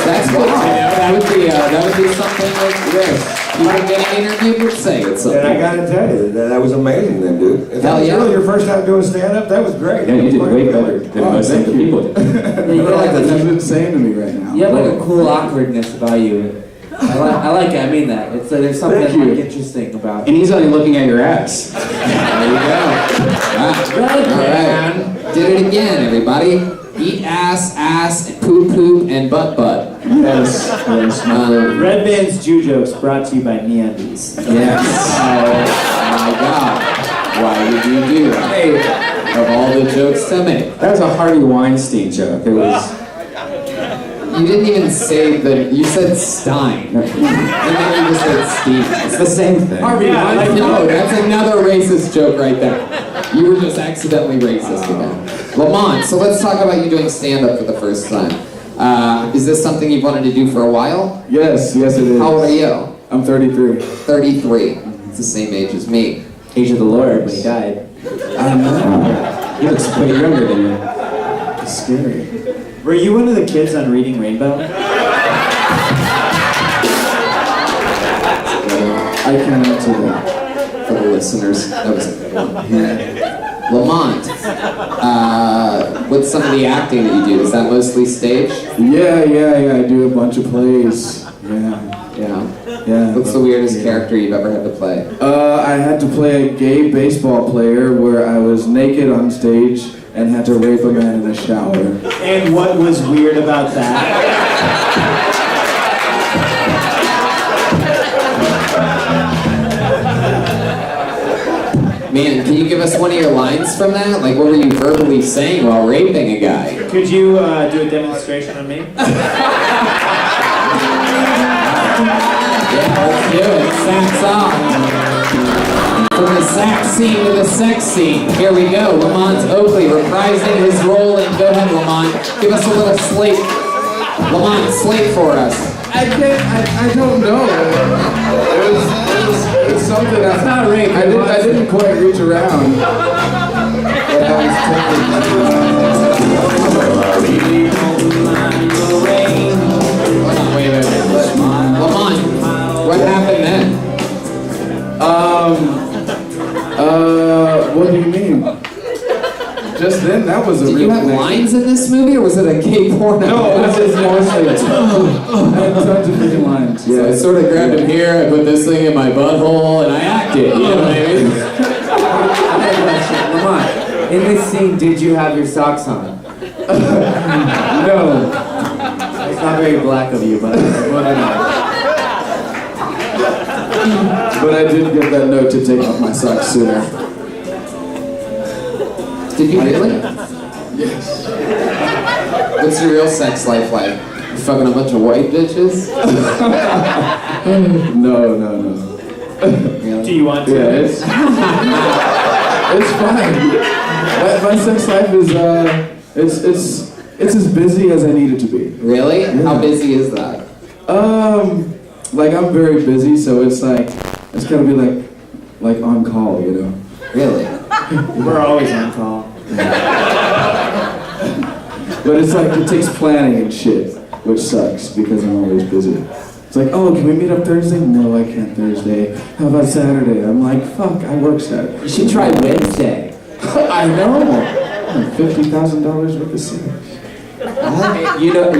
That's good to know. That would be something that, yes, people getting interviewed would say it's something. And I gotta tell you, that was amazing then, dude. If that Hell was yeah. really your first time doing stand-up, that was great. Yeah, you did way better than most of the people did. That's insane to me right now. You have like a cool awkwardness about you. I like it. I mean that. It's there's something like interesting about. And he's only looking at your ass. There you go. All right. Did it again, everybody. Eat ass, ass, poop, poop, and butt, butt. Yes. Red Band's Jew Jokes brought to you by MeUndies. Yes. Oh my God. Why would you do that? Of all the jokes to make. That was a Harvey Weinstein joke. It was. You didn't even say you said Stein. And then you just said Steve. It's the same thing. Harvey Weinstein. No, that's another racist joke right there. You were just accidentally racist again. Lamont, so let's talk about you doing stand-up for the first time. Is this something you've wanted to do for a while? Yes, it is. How old are you? I'm 33. 33. It's the same age as me. Age of the Lord when he died. I know. He looks way younger than you. It's scary. Were you one of the kids on Reading Rainbow? I can't answer that. For the listeners, that was a good one. Lamont, what's some of the acting that you do? Is that mostly stage? Yeah, I do a bunch of plays. Yeah. Yeah. What's the weirdest character you've ever had to play? I had to play a gay baseball player where I was naked on stage and had to rape a man in a shower. And what was weird about that? Man, can you give us one of your lines from that? Like, what were you verbally saying while raping a guy? Could you do a demonstration on me? Yeah, let's do it. Sax off. From the sax scene to the sex scene. Here we go. Lamont Oakley reprising his role in Go Ahead, Lamont. Give us a little slate. Lamont, slate for us. I don't know. It's something. It's not rape. I didn't quite reach around. But I was Hold on, wait a minute. Lamont, what happened then? What do you mean? Just then, that was a Did real you have thing. lines in this movie, or was it a gay porno? No, it was just mostly. I had tons of freaking lines. So I sort of grabbed him here, I put this thing in my butthole, and I acted, you know what I mean? I have a question. Lamont, in this scene, did you have your socks on? No. It's not very black of you, but moving on. But I did get that note to take off my socks sooner. Did you really? Yes. What's your real sex life like? You fucking a bunch of white bitches? No. Really? Do you want to? Yeah, it's fine. My sex life is it's as busy as I need it to be. Really? Yeah. How busy is that? Like I'm very busy, so it's gotta be like on call, you know. Really? We're always on call. But it's like it takes planning and shit, which sucks because I'm always busy. It's like, oh, can we meet up Thursday? No, I can't Thursday. How about Saturday? I'm like, fuck, I work Saturday. You should try Wednesday. I know. $50,000 worth of cigarettes. You know,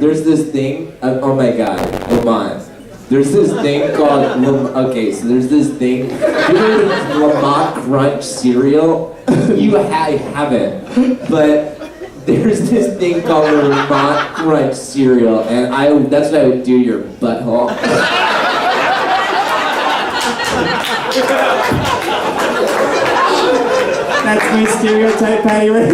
there's this thing, oh my god, Lamont. There's this thing called, there's this thing, you know the Lamont Crunch cereal? You haven't, but there's this thing called the Lamont Crunch cereal, and that's what I would do to your butthole. That's my stereotype, Patty Ray.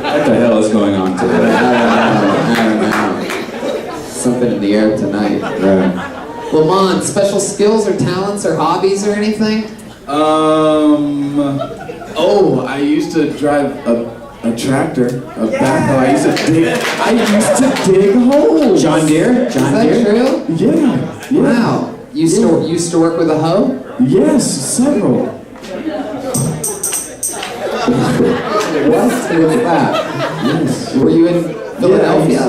What the hell is going on today? I don't know. Something in the air tonight. Right. Lamont, special skills or talents or hobbies or anything? Oh, I used to drive a tractor, a backhoe. I used to dig holes. John Deere? Is that true? Yeah. Wow. You used to work with a hoe? Yes, several. What? Who was that? Yes. Were you in Philadelphia?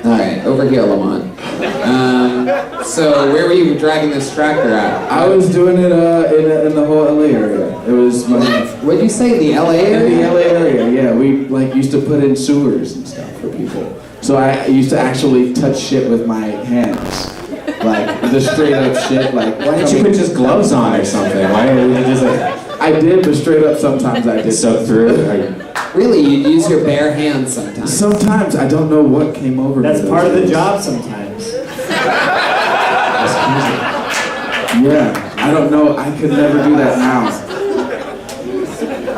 All right, over here, Lamont. So where were you driving this tractor at? I was doing it in the whole LA area. It was my. What'd you say, the LA In area? the LA area, yeah. We like used to put in sewers and stuff for people. So I used to actually touch shit with my hands. Like the straight up shit. Like Why didn't you put just gloves on or something? Why didn't you just like I did, but straight up sometimes I did. soak through it? Really, you'd use your bare hands sometimes. Sometimes I don't know what came over me. That's those part of the days. job sometimes. Yeah, I don't know. I could never do that now.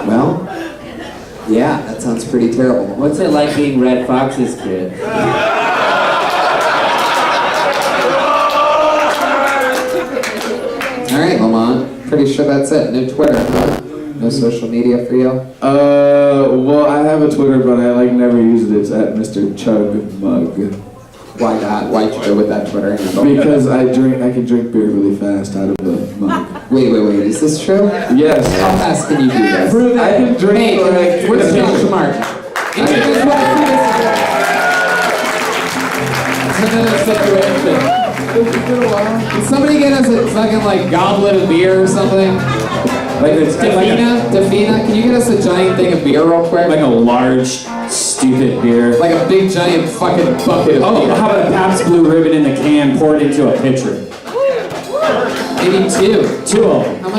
Well, yeah, that sounds pretty terrible. What's it like being Red Fox's kid? All right, Lamont. Pretty sure that's it. No Twitter, huh? No social media for you? Well, I have a Twitter, but I like never use it. It's at Mr. Chug Mug. Why not? Why'd you go with that Twitter handle? Because I can drink beer really fast out of the mug. Wait. Is this true? Yes. How fast can you do this? I can drink Hey, like. where's Josh Martin? Introduce It's another situation. Can somebody get us a fucking like goblet of beer or something? Like it's Defina, can you get us a giant thing of beer real quick? like a large, stupid beer. Like a big giant fucking bucket of Oh, beer. how about a Pabst Blue Ribbon in the can poured into a pitcher? Maybe two. Two of them. How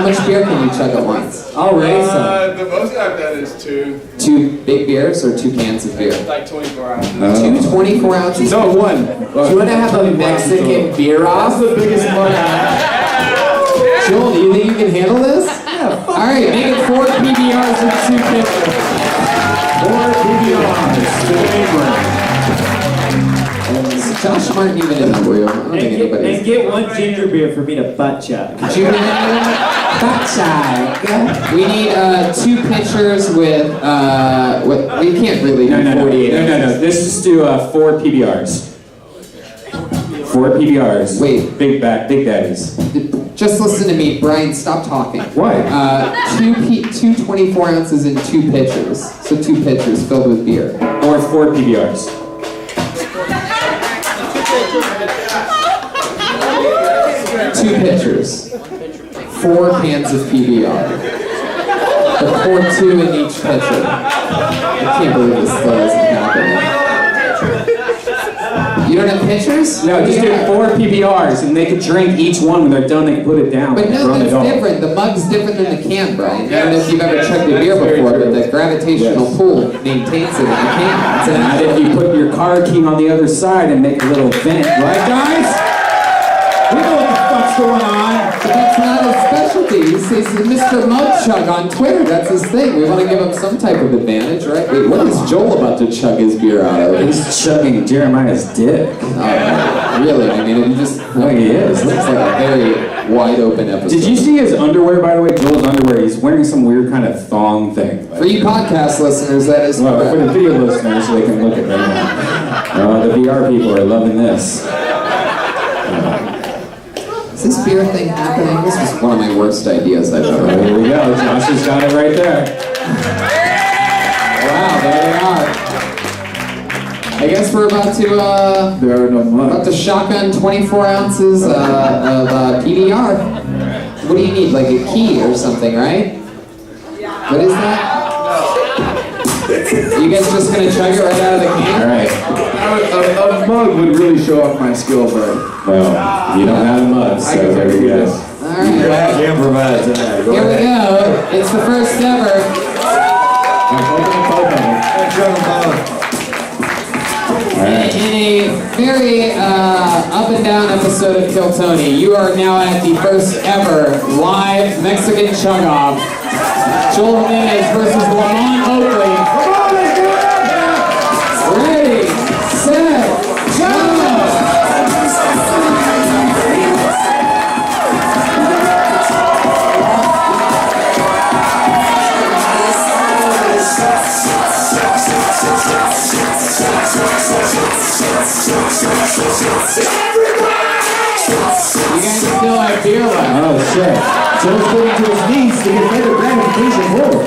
much beer can you chug at once? I'll raise some. The most I've done is two, 2 big beers or 2 cans of beer? like 24 hours. 2 24 ounces? No, one. Do you want to have a Mexican beer off? That's the biggest mug I have. Joel, do you think you can handle this? Yeah. All right, make it 4 PBRs and 2 pitchers. 4 PBRs. Is Josh Martin even in the room? I don't think And anybody's. get one ginger beer for me to butt chug. We need 2 pitchers with we can't really do 48 No. Let's just do 4 PBRs. 4 PBRs. Wait. Big daddies. Just listen to me, Brian, stop talking. Why? 2 24 ounces and 2 pitchers. So 2 pitchers filled with beer. Or 4 PBRs. 2 pitchers. 4 cans of PBR. But pour 2 in each pitcher. I can't believe this still isn't happening. You don't have pitchers? No, just do 4 PBRs and they can drink each one when they're done. They can put it down. But no, run it that's off. different. The mug's different than the can, Brian. I don't know if you've ever chugged a beer before, but the gravitational pull maintains it in the can. It's an And if you put your car key on the other side and make a little vent, right, guys? We know what the fuck's going on. But that's not his specialty. He's Mr. Mug Chug on Twitter. That's his thing. We want to give him some type of advantage, right? Wait, what is Joel about to chug his beer out of? He's chugging Jeremiah's dick. Really? I mean, it just Oh, he is. This looks like a very wide open episode. Did you see his underwear, by the way? Joel's underwear. He's wearing some weird kind of thong thing. For you podcast listeners, that is Well, for correct. the video listeners, they can look at right now. The VR people are loving this. Is this beer thing happening? This was one of my worst ideas I've ever heard. There we go. Josh has got it right there. Wow, there they are. I guess we're about to There are no mugs. shotgun 24 ounces of PBR. What do you need? Like a key or something, right? What is that? You guys just gonna chug it right out of the All can? right. A mug would really show off my skill, but Well, you don't have a mug, so there we go. Alright, Glad you improvise tonight. Go here we ahead. go. It's the first ever. Chug 'em both. And a very up and down episode of Kill Tony, you are now at the first ever live Mexican chug-off. Joel Jimenez versus Lamont Oakley. Ready, set, go! You guys still have beer left. Oh shit. Joe's going to his knees to get better gratification more.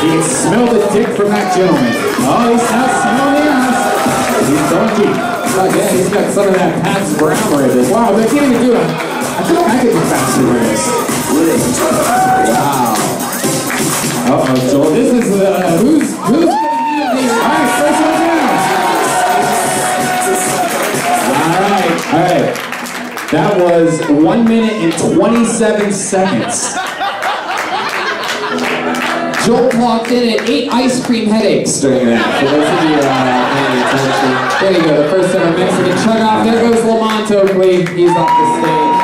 He can smell the dick from that gentleman. Oh, he's not smelling the ass. He's going deep. Oh yeah, he's got some of that Pabst Brown right there. Wow, they can't even do it. I feel like I could be faster than this. Wow. Uh-oh, Joel. This is who's gonna do these? Alright, first one down. Alright. That was 1 minute and 27 seconds. Joel clocked in at 8 ice cream headaches during that. For those of you paying attention. There you go, the first ever Mexican chug-off. There goes Lamont Oakley. He's off the stage.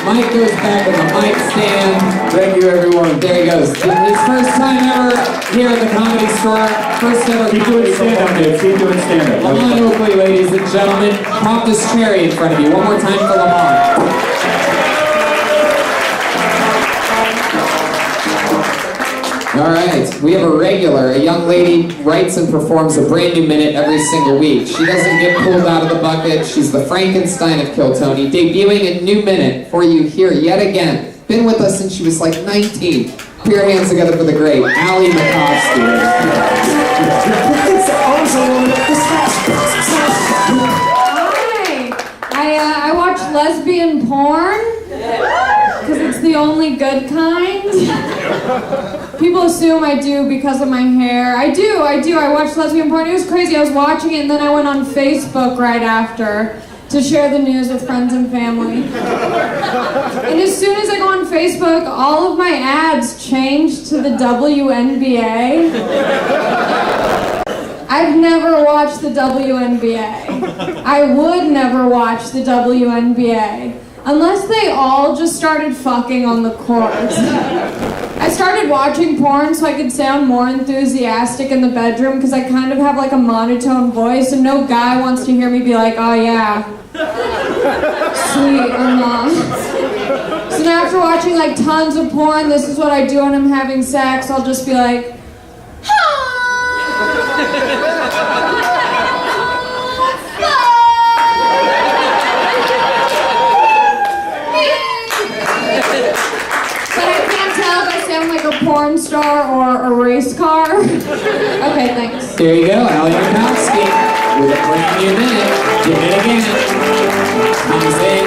Mike goes back with the mic stand. Thank you, everyone. There he goes. His first time ever here at the Comedy Store. First ever Keep doing stand-up, dude. Keep doing stand-up. Lamont Oakley, ladies and gentlemen. Pop this cherry in front of you. One more time for Lamont. All right, we have a regular. A young lady writes and performs a brand new minute every single week. She doesn't get pulled out of the bucket. She's the Frankenstein of Kill Tony, debuting a new minute for you here yet again. Been with us since she was like 19. Put your hands together for the great Ali Makovsky. Hi, I watch lesbian porn because it's the only good kind. People assume I do because of my hair. I do. I watch lesbian porn. It was crazy. I was watching it and then I went on Facebook right after to share the news with friends and family. And as soon as I go on Facebook, all of my ads change to the WNBA. I've never watched the WNBA. I would never watch the WNBA unless they all just started fucking on the court. I started watching porn so I could sound more enthusiastic in the bedroom because I kind of have like a monotone voice and no guy wants to hear me be like, oh yeah, sweet or not. So now after watching like tons of porn, this is what I do when I'm having sex. I'll just be like, like a porn star or a race car. Okay, thanks. There you go, Ali Makovsky with a brand new minute. Give it again. Comes in,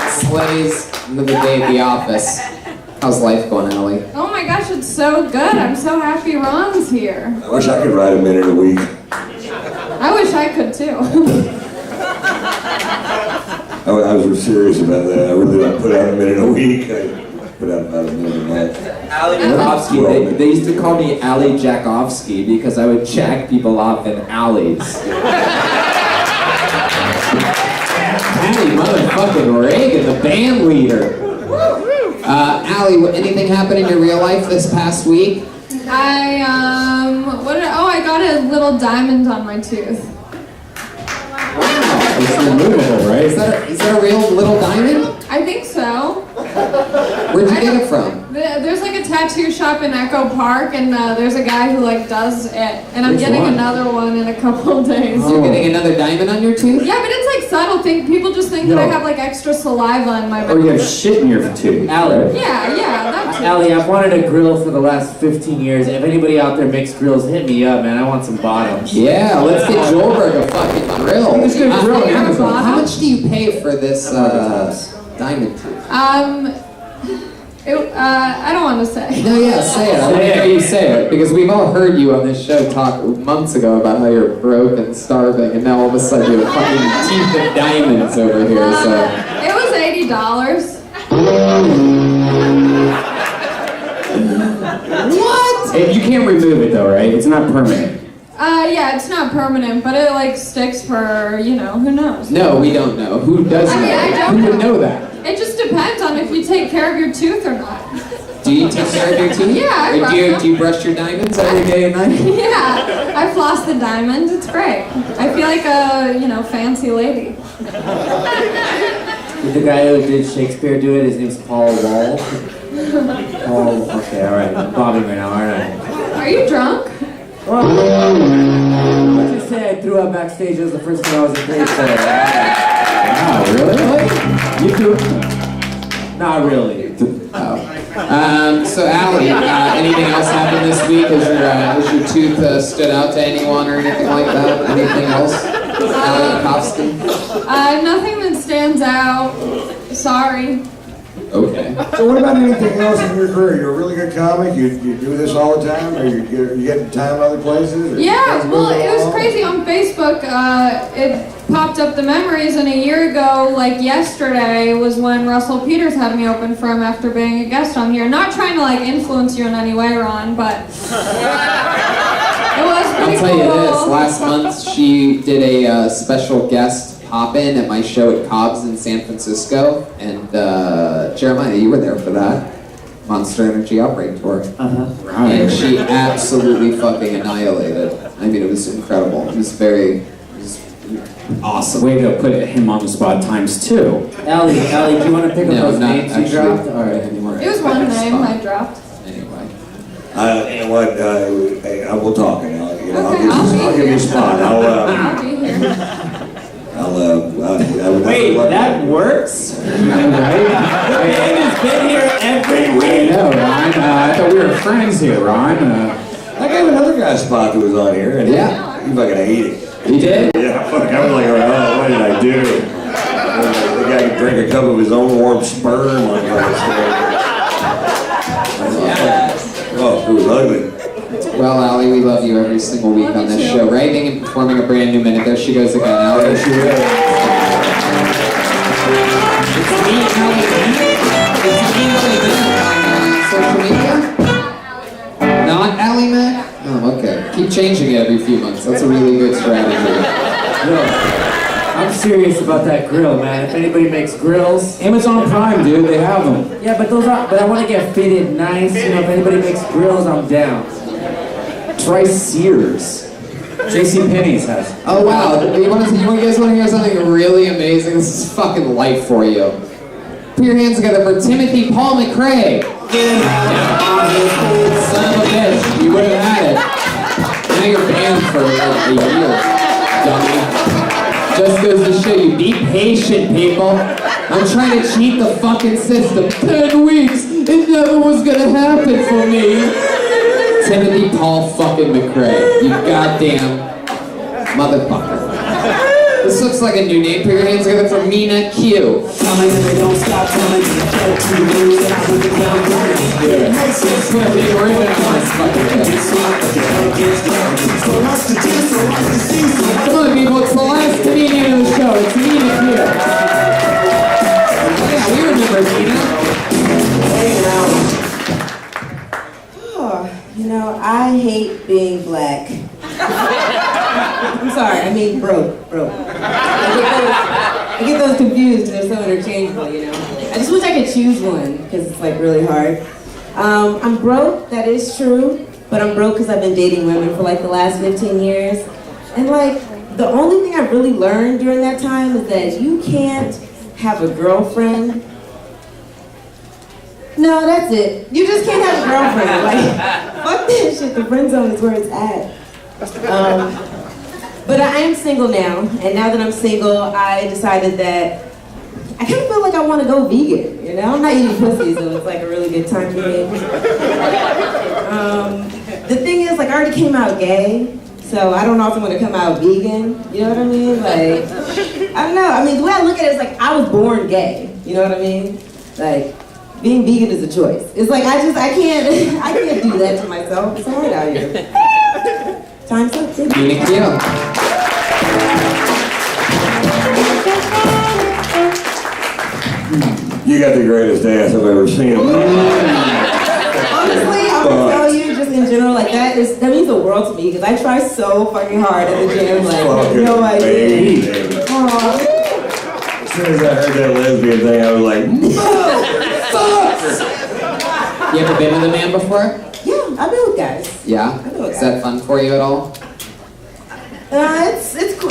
slays, another day at the office. How's life going, Ali? Oh my gosh, it's so good. I'm so happy Ron's here. I wish I could write a minute a week. I wish I could too. I was serious about that. I really don't put out a minute a week. I put out about a minute a month. Ali Makovsky, they used to call me Ali Jakovsky because I would jack people off in alleys. Ali motherfucking Reagan, the band leader. Ali, anything happened in your real life this past week? I got a little diamond on my tooth. It's removable, right? Is that a real little diamond? I think so. Where'd you get it from? There's like a tattoo shop in Echo Park, and there's a guy who like does it, and I'm Which getting one? another one in a couple of days. You're getting another diamond on your tooth? Yeah, but it's like subtle. People just think that I have like extra saliva in my mouth. Or you have shit in your tooth. Ali. Yeah, that too. Ali, I've wanted a grill for the last 15 years. If anybody out there makes grills, hit me up, man. I want some bottoms. Yeah, let's get Joelberg a fucking grill. Let's get a grill on Amazon. How much do you pay for this diamond tooth? I don't want to say. No, yeah, say it. I want to hear you say it because we've all heard you on this show talk months ago about how you're broke and starving, and now all of a sudden you have fucking teeth of diamonds over here. So It was $80. what? You can't remove it though, right? It's not permanent. Yeah, it's not permanent, but it like sticks for, you know, who knows? No, we don't know. Who does know? I mean, I don't Who would know. know that? It just depends on if you take care of your tooth or not. Do you take care of your teeth? Yeah, I Or brush do you, them. do you brush your diamonds every day and night? Yeah, I floss the diamonds. It's great. I feel like a, you know, fancy lady. Did the guy who did Shakespeare do it? His name's Paul Wall. Paul, okay, alright. I'm bobbing right now, aren't I? Are you drunk? Let's just say I threw up backstage. It was the first time I was in grade school. Wow, really? You too? Not really. Oh. So Allie, anything else happened this week? Has your tooth stood out to anyone or anything like that? Anything else? Allie Kofsky? Nothing that stands out. Sorry. Okay. So what about anything else in your career? You're a really good comic. You do this all the time, or you get time in other places? Or Yeah, things well, moving it was along? crazy on Facebook. It popped up the memories, and a year ago, like yesterday, was when Russell Peters had me open for him after being a guest on here. Not trying to like influence you in any way, Ron, but it was pretty I'll tell you cool. this, last month she did a special guest pop-in at my show at Cobb's in San Francisco, and Jeremiah, you were there for that Monster Energy Outbreak tour. And she absolutely fucking annihilated. I mean, it was incredible. It was awesome. Way to put him on the spot times 2. Allie, do you want to pick up No, those not names you actually. dropped? Alright. Anymore. It was one name I dropped. Anyway. You know what? I will talk, and I'll Okay, I'll give you a spot. I'll be here. Wait, that works? Right? Ben has been here every I week. know, Ron. I thought we were friends here, Ron. I gave another guy a spot that was on here, and Yeah. he fucking ate it. You did? Yeah, fuck, I was like, oh, what did I do? The guy could drink a cup of his own warm sperm on fucking stage. Oh, it was ugly. Well, Allie, we love you every single week on this show. Writing and performing a brand new minute. There she goes again, Allie. There she is. It's me, Allie Mack. It's me, Allie Mack on social media? Not Allie Mack? Oh, okay. Keep changing it every few months. That's a really good strategy. I'm serious about that grill, man. If anybody makes grills, Amazon Prime, dude. They have them. yeah, but I want to get fitted nice. You know, if anybody makes grills, I'm down. Try Sears. JCPenney's has. Oh, wow. You guys want to hear something really amazing? This is fucking life for you. Put your hands together for Timothy Paul McRae. Son of a bitch. You would have had it. Now you're banned for like a year, dummy. Just goes to show you, be patient, people. I'm trying to cheat the fucking system. 10 weeks, it never was gonna happen for me. Timothy Paul fucking McRae, you goddamn motherfucker. This looks like a new name. Put your hands together for Mina Q. Come on, people, it's the last comedian of the show. It's Mina Q. Yeah, we remember Mina. Oh, you know, I hate being black. I'm sorry, I mean broke. I get those confused and they're so interchangeable, you know. I just wish I could choose one because it's like really hard. I'm broke, that is true, but I'm broke because I've been dating women for like the last 15 years. And like, the only thing I really learned during that time is that you can't have a girlfriend. No, that's it. You just can't have a girlfriend. Like, fuck that shit. The friend zone is where it's at. But I am single now, and now that I'm single, I decided that I kind of feel like I want to go vegan. You know, I'm not eating pussy, so it's like a really good time for me. The thing is, like, I already came out gay, so I don't know if I'm gonna come out vegan. You know what I mean? Like, I don't know. I mean, the way I look at it is like I was born gay. You know what I mean? Like, being vegan is a choice. It's like I can't do that to myself. It's hard out here. Time's up. Thank you. Mina Q. You got the greatest ass I've ever seen. Honestly, I'm gonna tell you, just in general, like that means the world to me because I try so fucking hard at the gym, like Fucking no idea. baby. Aw. As soon as I heard that lesbian thing, I was like, You ever been with a man before? Yeah, I've been with guys. Yeah? been with Is that fun for you at all?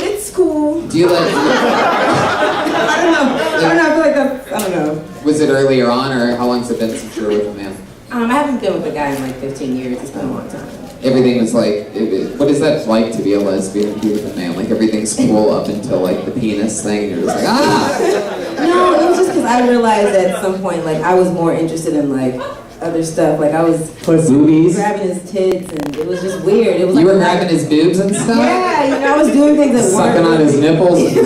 It's cool. Do you like... I don't know. I feel like I don't know. Was it earlier on, or how long has it been since you were with a man? I haven't been with a guy in like 15 years. It's been a long time. Everything was like... what is that like to be a lesbian and be with a man? Like everything's cool up until like the penis thing, and you're just like, ah! No, it was just because I realized at some point, like, I was more interested in, like, other stuff. Like, I was Boobies? grabbing his tits, and it was just weird. It was You like were grabbing his boobs and stuff? Yeah, I was doing things that weren't. Sucking on his nipples? You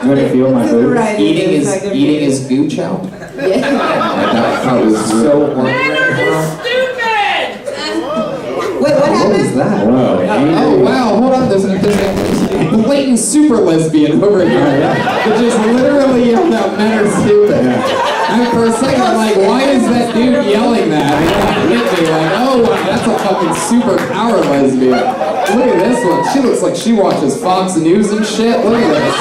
want to feel my boobs? Right, Eating exactly. his gooch out? Yeah. That was so horrible. Wait, what What happened? was that? Whoa, Oh wow, hold on, there's a blatant super lesbian over here. That just literally yelled out men are stupid. And for a second I'm like, why is that dude yelling that? And it hit me like, oh wow, that's a fucking super power lesbian. Look at this one. She looks like she watches Fox News and shit. Look at this.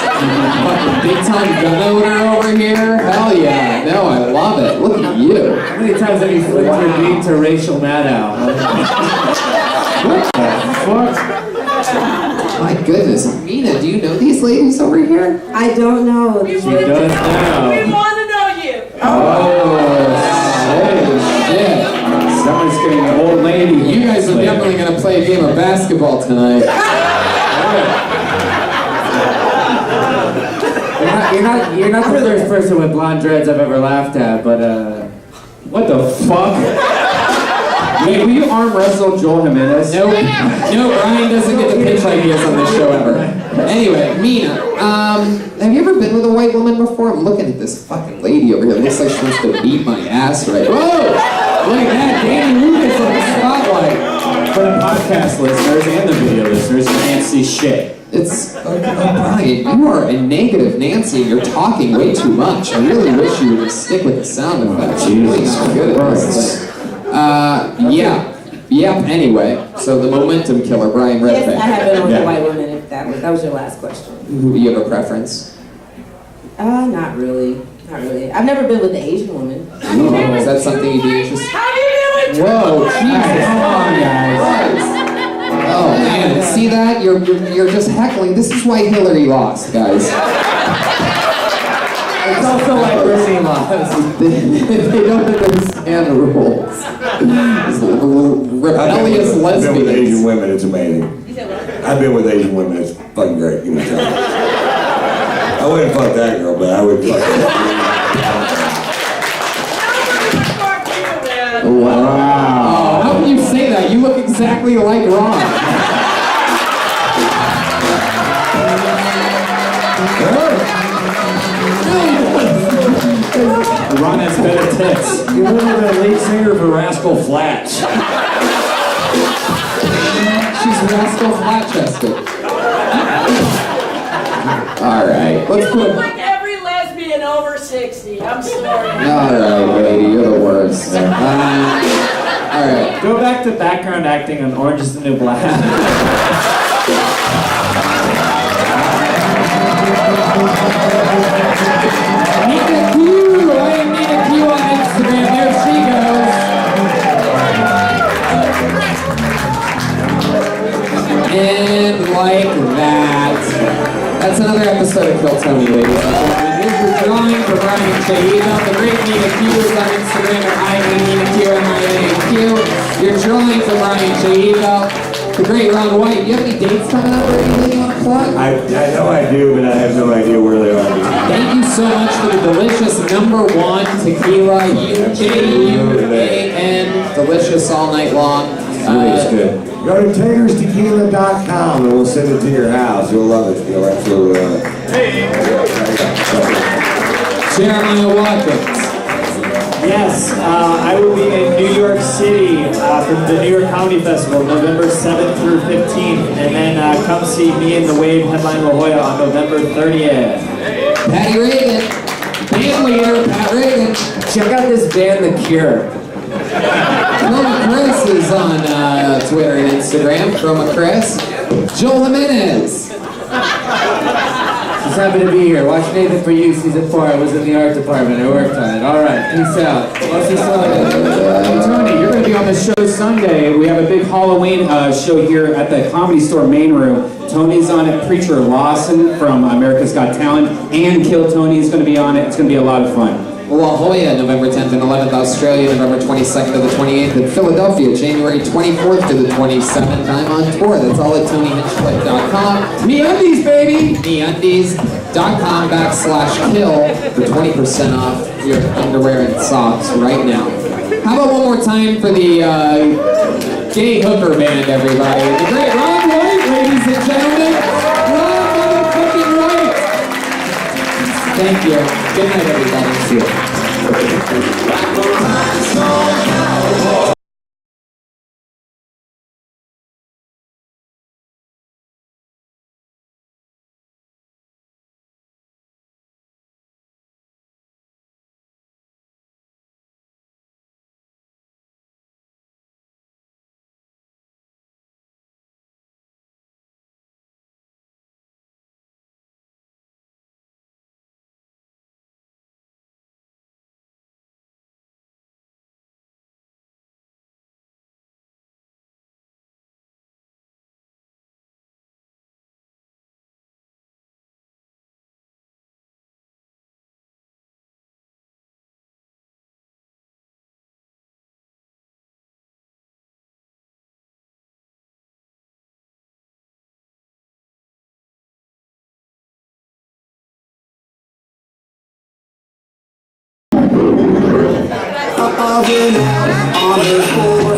Fucking big time gun owner over here. Hell yeah. No, I love it. Look at you. How many times have you flipped your beat to Rachel Maddow? What the fuck? My goodness. Mina, do you know these ladies over here? I don't know. She does now. We want to know you. Oh, shit. Someone's getting an old lady. You guys are definitely going to play a game of basketball tonight. You're not the first person with blonde dreads I've ever laughed at, but What the fuck? Wait, will you arm wrestle Joel Jimenez? No, Ryan doesn't get to pitch ideas on this show ever. Anyway, Mina, have you ever been with a white woman before? I'm looking at this fucking lady over here. It looks like she wants to beat my ass right. Whoa! Look at that, Danny Lucas on the spotlight. For the podcast listeners and the video listeners, you can't see shit. It's Brian, you are a negative Nancy and you're talking way too much. I really wish you would just stick with the sound effects. You're really not good at this. Anyway, so the momentum killer, Brian Redfern. Yes, I have been with a white woman. If that was your last question. Do you have a preference? Not really. Not really. I've never been with an Asian woman. Is that something you'd be interested in? How do you do it? Whoa, Jesus. Come on, guys. Oh, man. See that? You're just heckling. This is why Hillary lost, guys. it's also like Bernie lost. They don't understand the rules. Rebellious I've been with Asian lesbians. women, it's amazing. I've been with Asian women, it's fucking great. Give me a try. I wouldn't fuck that girl, but I would fuck her. Wow. Oh, how can you say that? You look exactly like Ron. Ron has better tits. You remember the lead singer for Rascal Flatts? She's Rascal Flat-chested. All right, let's You put. look like every lesbian over 60. I'm sorry. All right, lady, you're the worst. All right. Go back to background acting on Orange is the New Black. Nina Q, I am Nina Q on Instagram. There she goes. And like that. That's another episode of Kill Tony, ladies and gentlemen. Here's your drawing for Brian Chahida. The great Nina Q is on Instagram at IMNinaQ. Your drawing for Brian Chahida. The great Ron White. Do you have any dates coming up or anything you want to plug? I know I do, but I have no idea where they are. Thank you so much for the delicious #1 tequila, UJUAN, delicious all night long. It's good. Go to TakersTequila.com and we'll send it to your house. You'll love it. You'll absolutely love it. Jeremiah Watkins. Yes, I will be in New York City for the New York Comedy Festival, November 7th through 15th, and then come see Me and the Wave headline La Jolla on November 30th. Patty Reagan, band leader, Pat Reagan. Check out this band, The Cure. Chroma Chris is on Twitter and Instagram. Chroma Chris. Joel Jimenez. Just happy to be here. Watch Nathan For You season 4. I was in the art department. I worked on it. All right, peace out. What's this Hey, Tony, you're going to be on the show Sunday. We have a big Halloween show here at the Comedy Store main room. Tony's on it. Preacher Lawson from America's Got Talent and Kill Tony is going to be on it. It's going to be a lot of fun. La Jolla, November 10th and 11th, Australia, November 22nd to the 28th, and Philadelphia, January 24th to the 27th. I'm on tour. That's all at TonyHinchcliffe.com. MeUndies, baby! MeUndies.com/kill for 20% off your underwear and socks right now. How about one more time for the gay hooker band, everybody? The great Ron White, ladies and gentlemen. Ron motherfucking White. Thank you. Good night, everybody. See you. I've been out on the floor.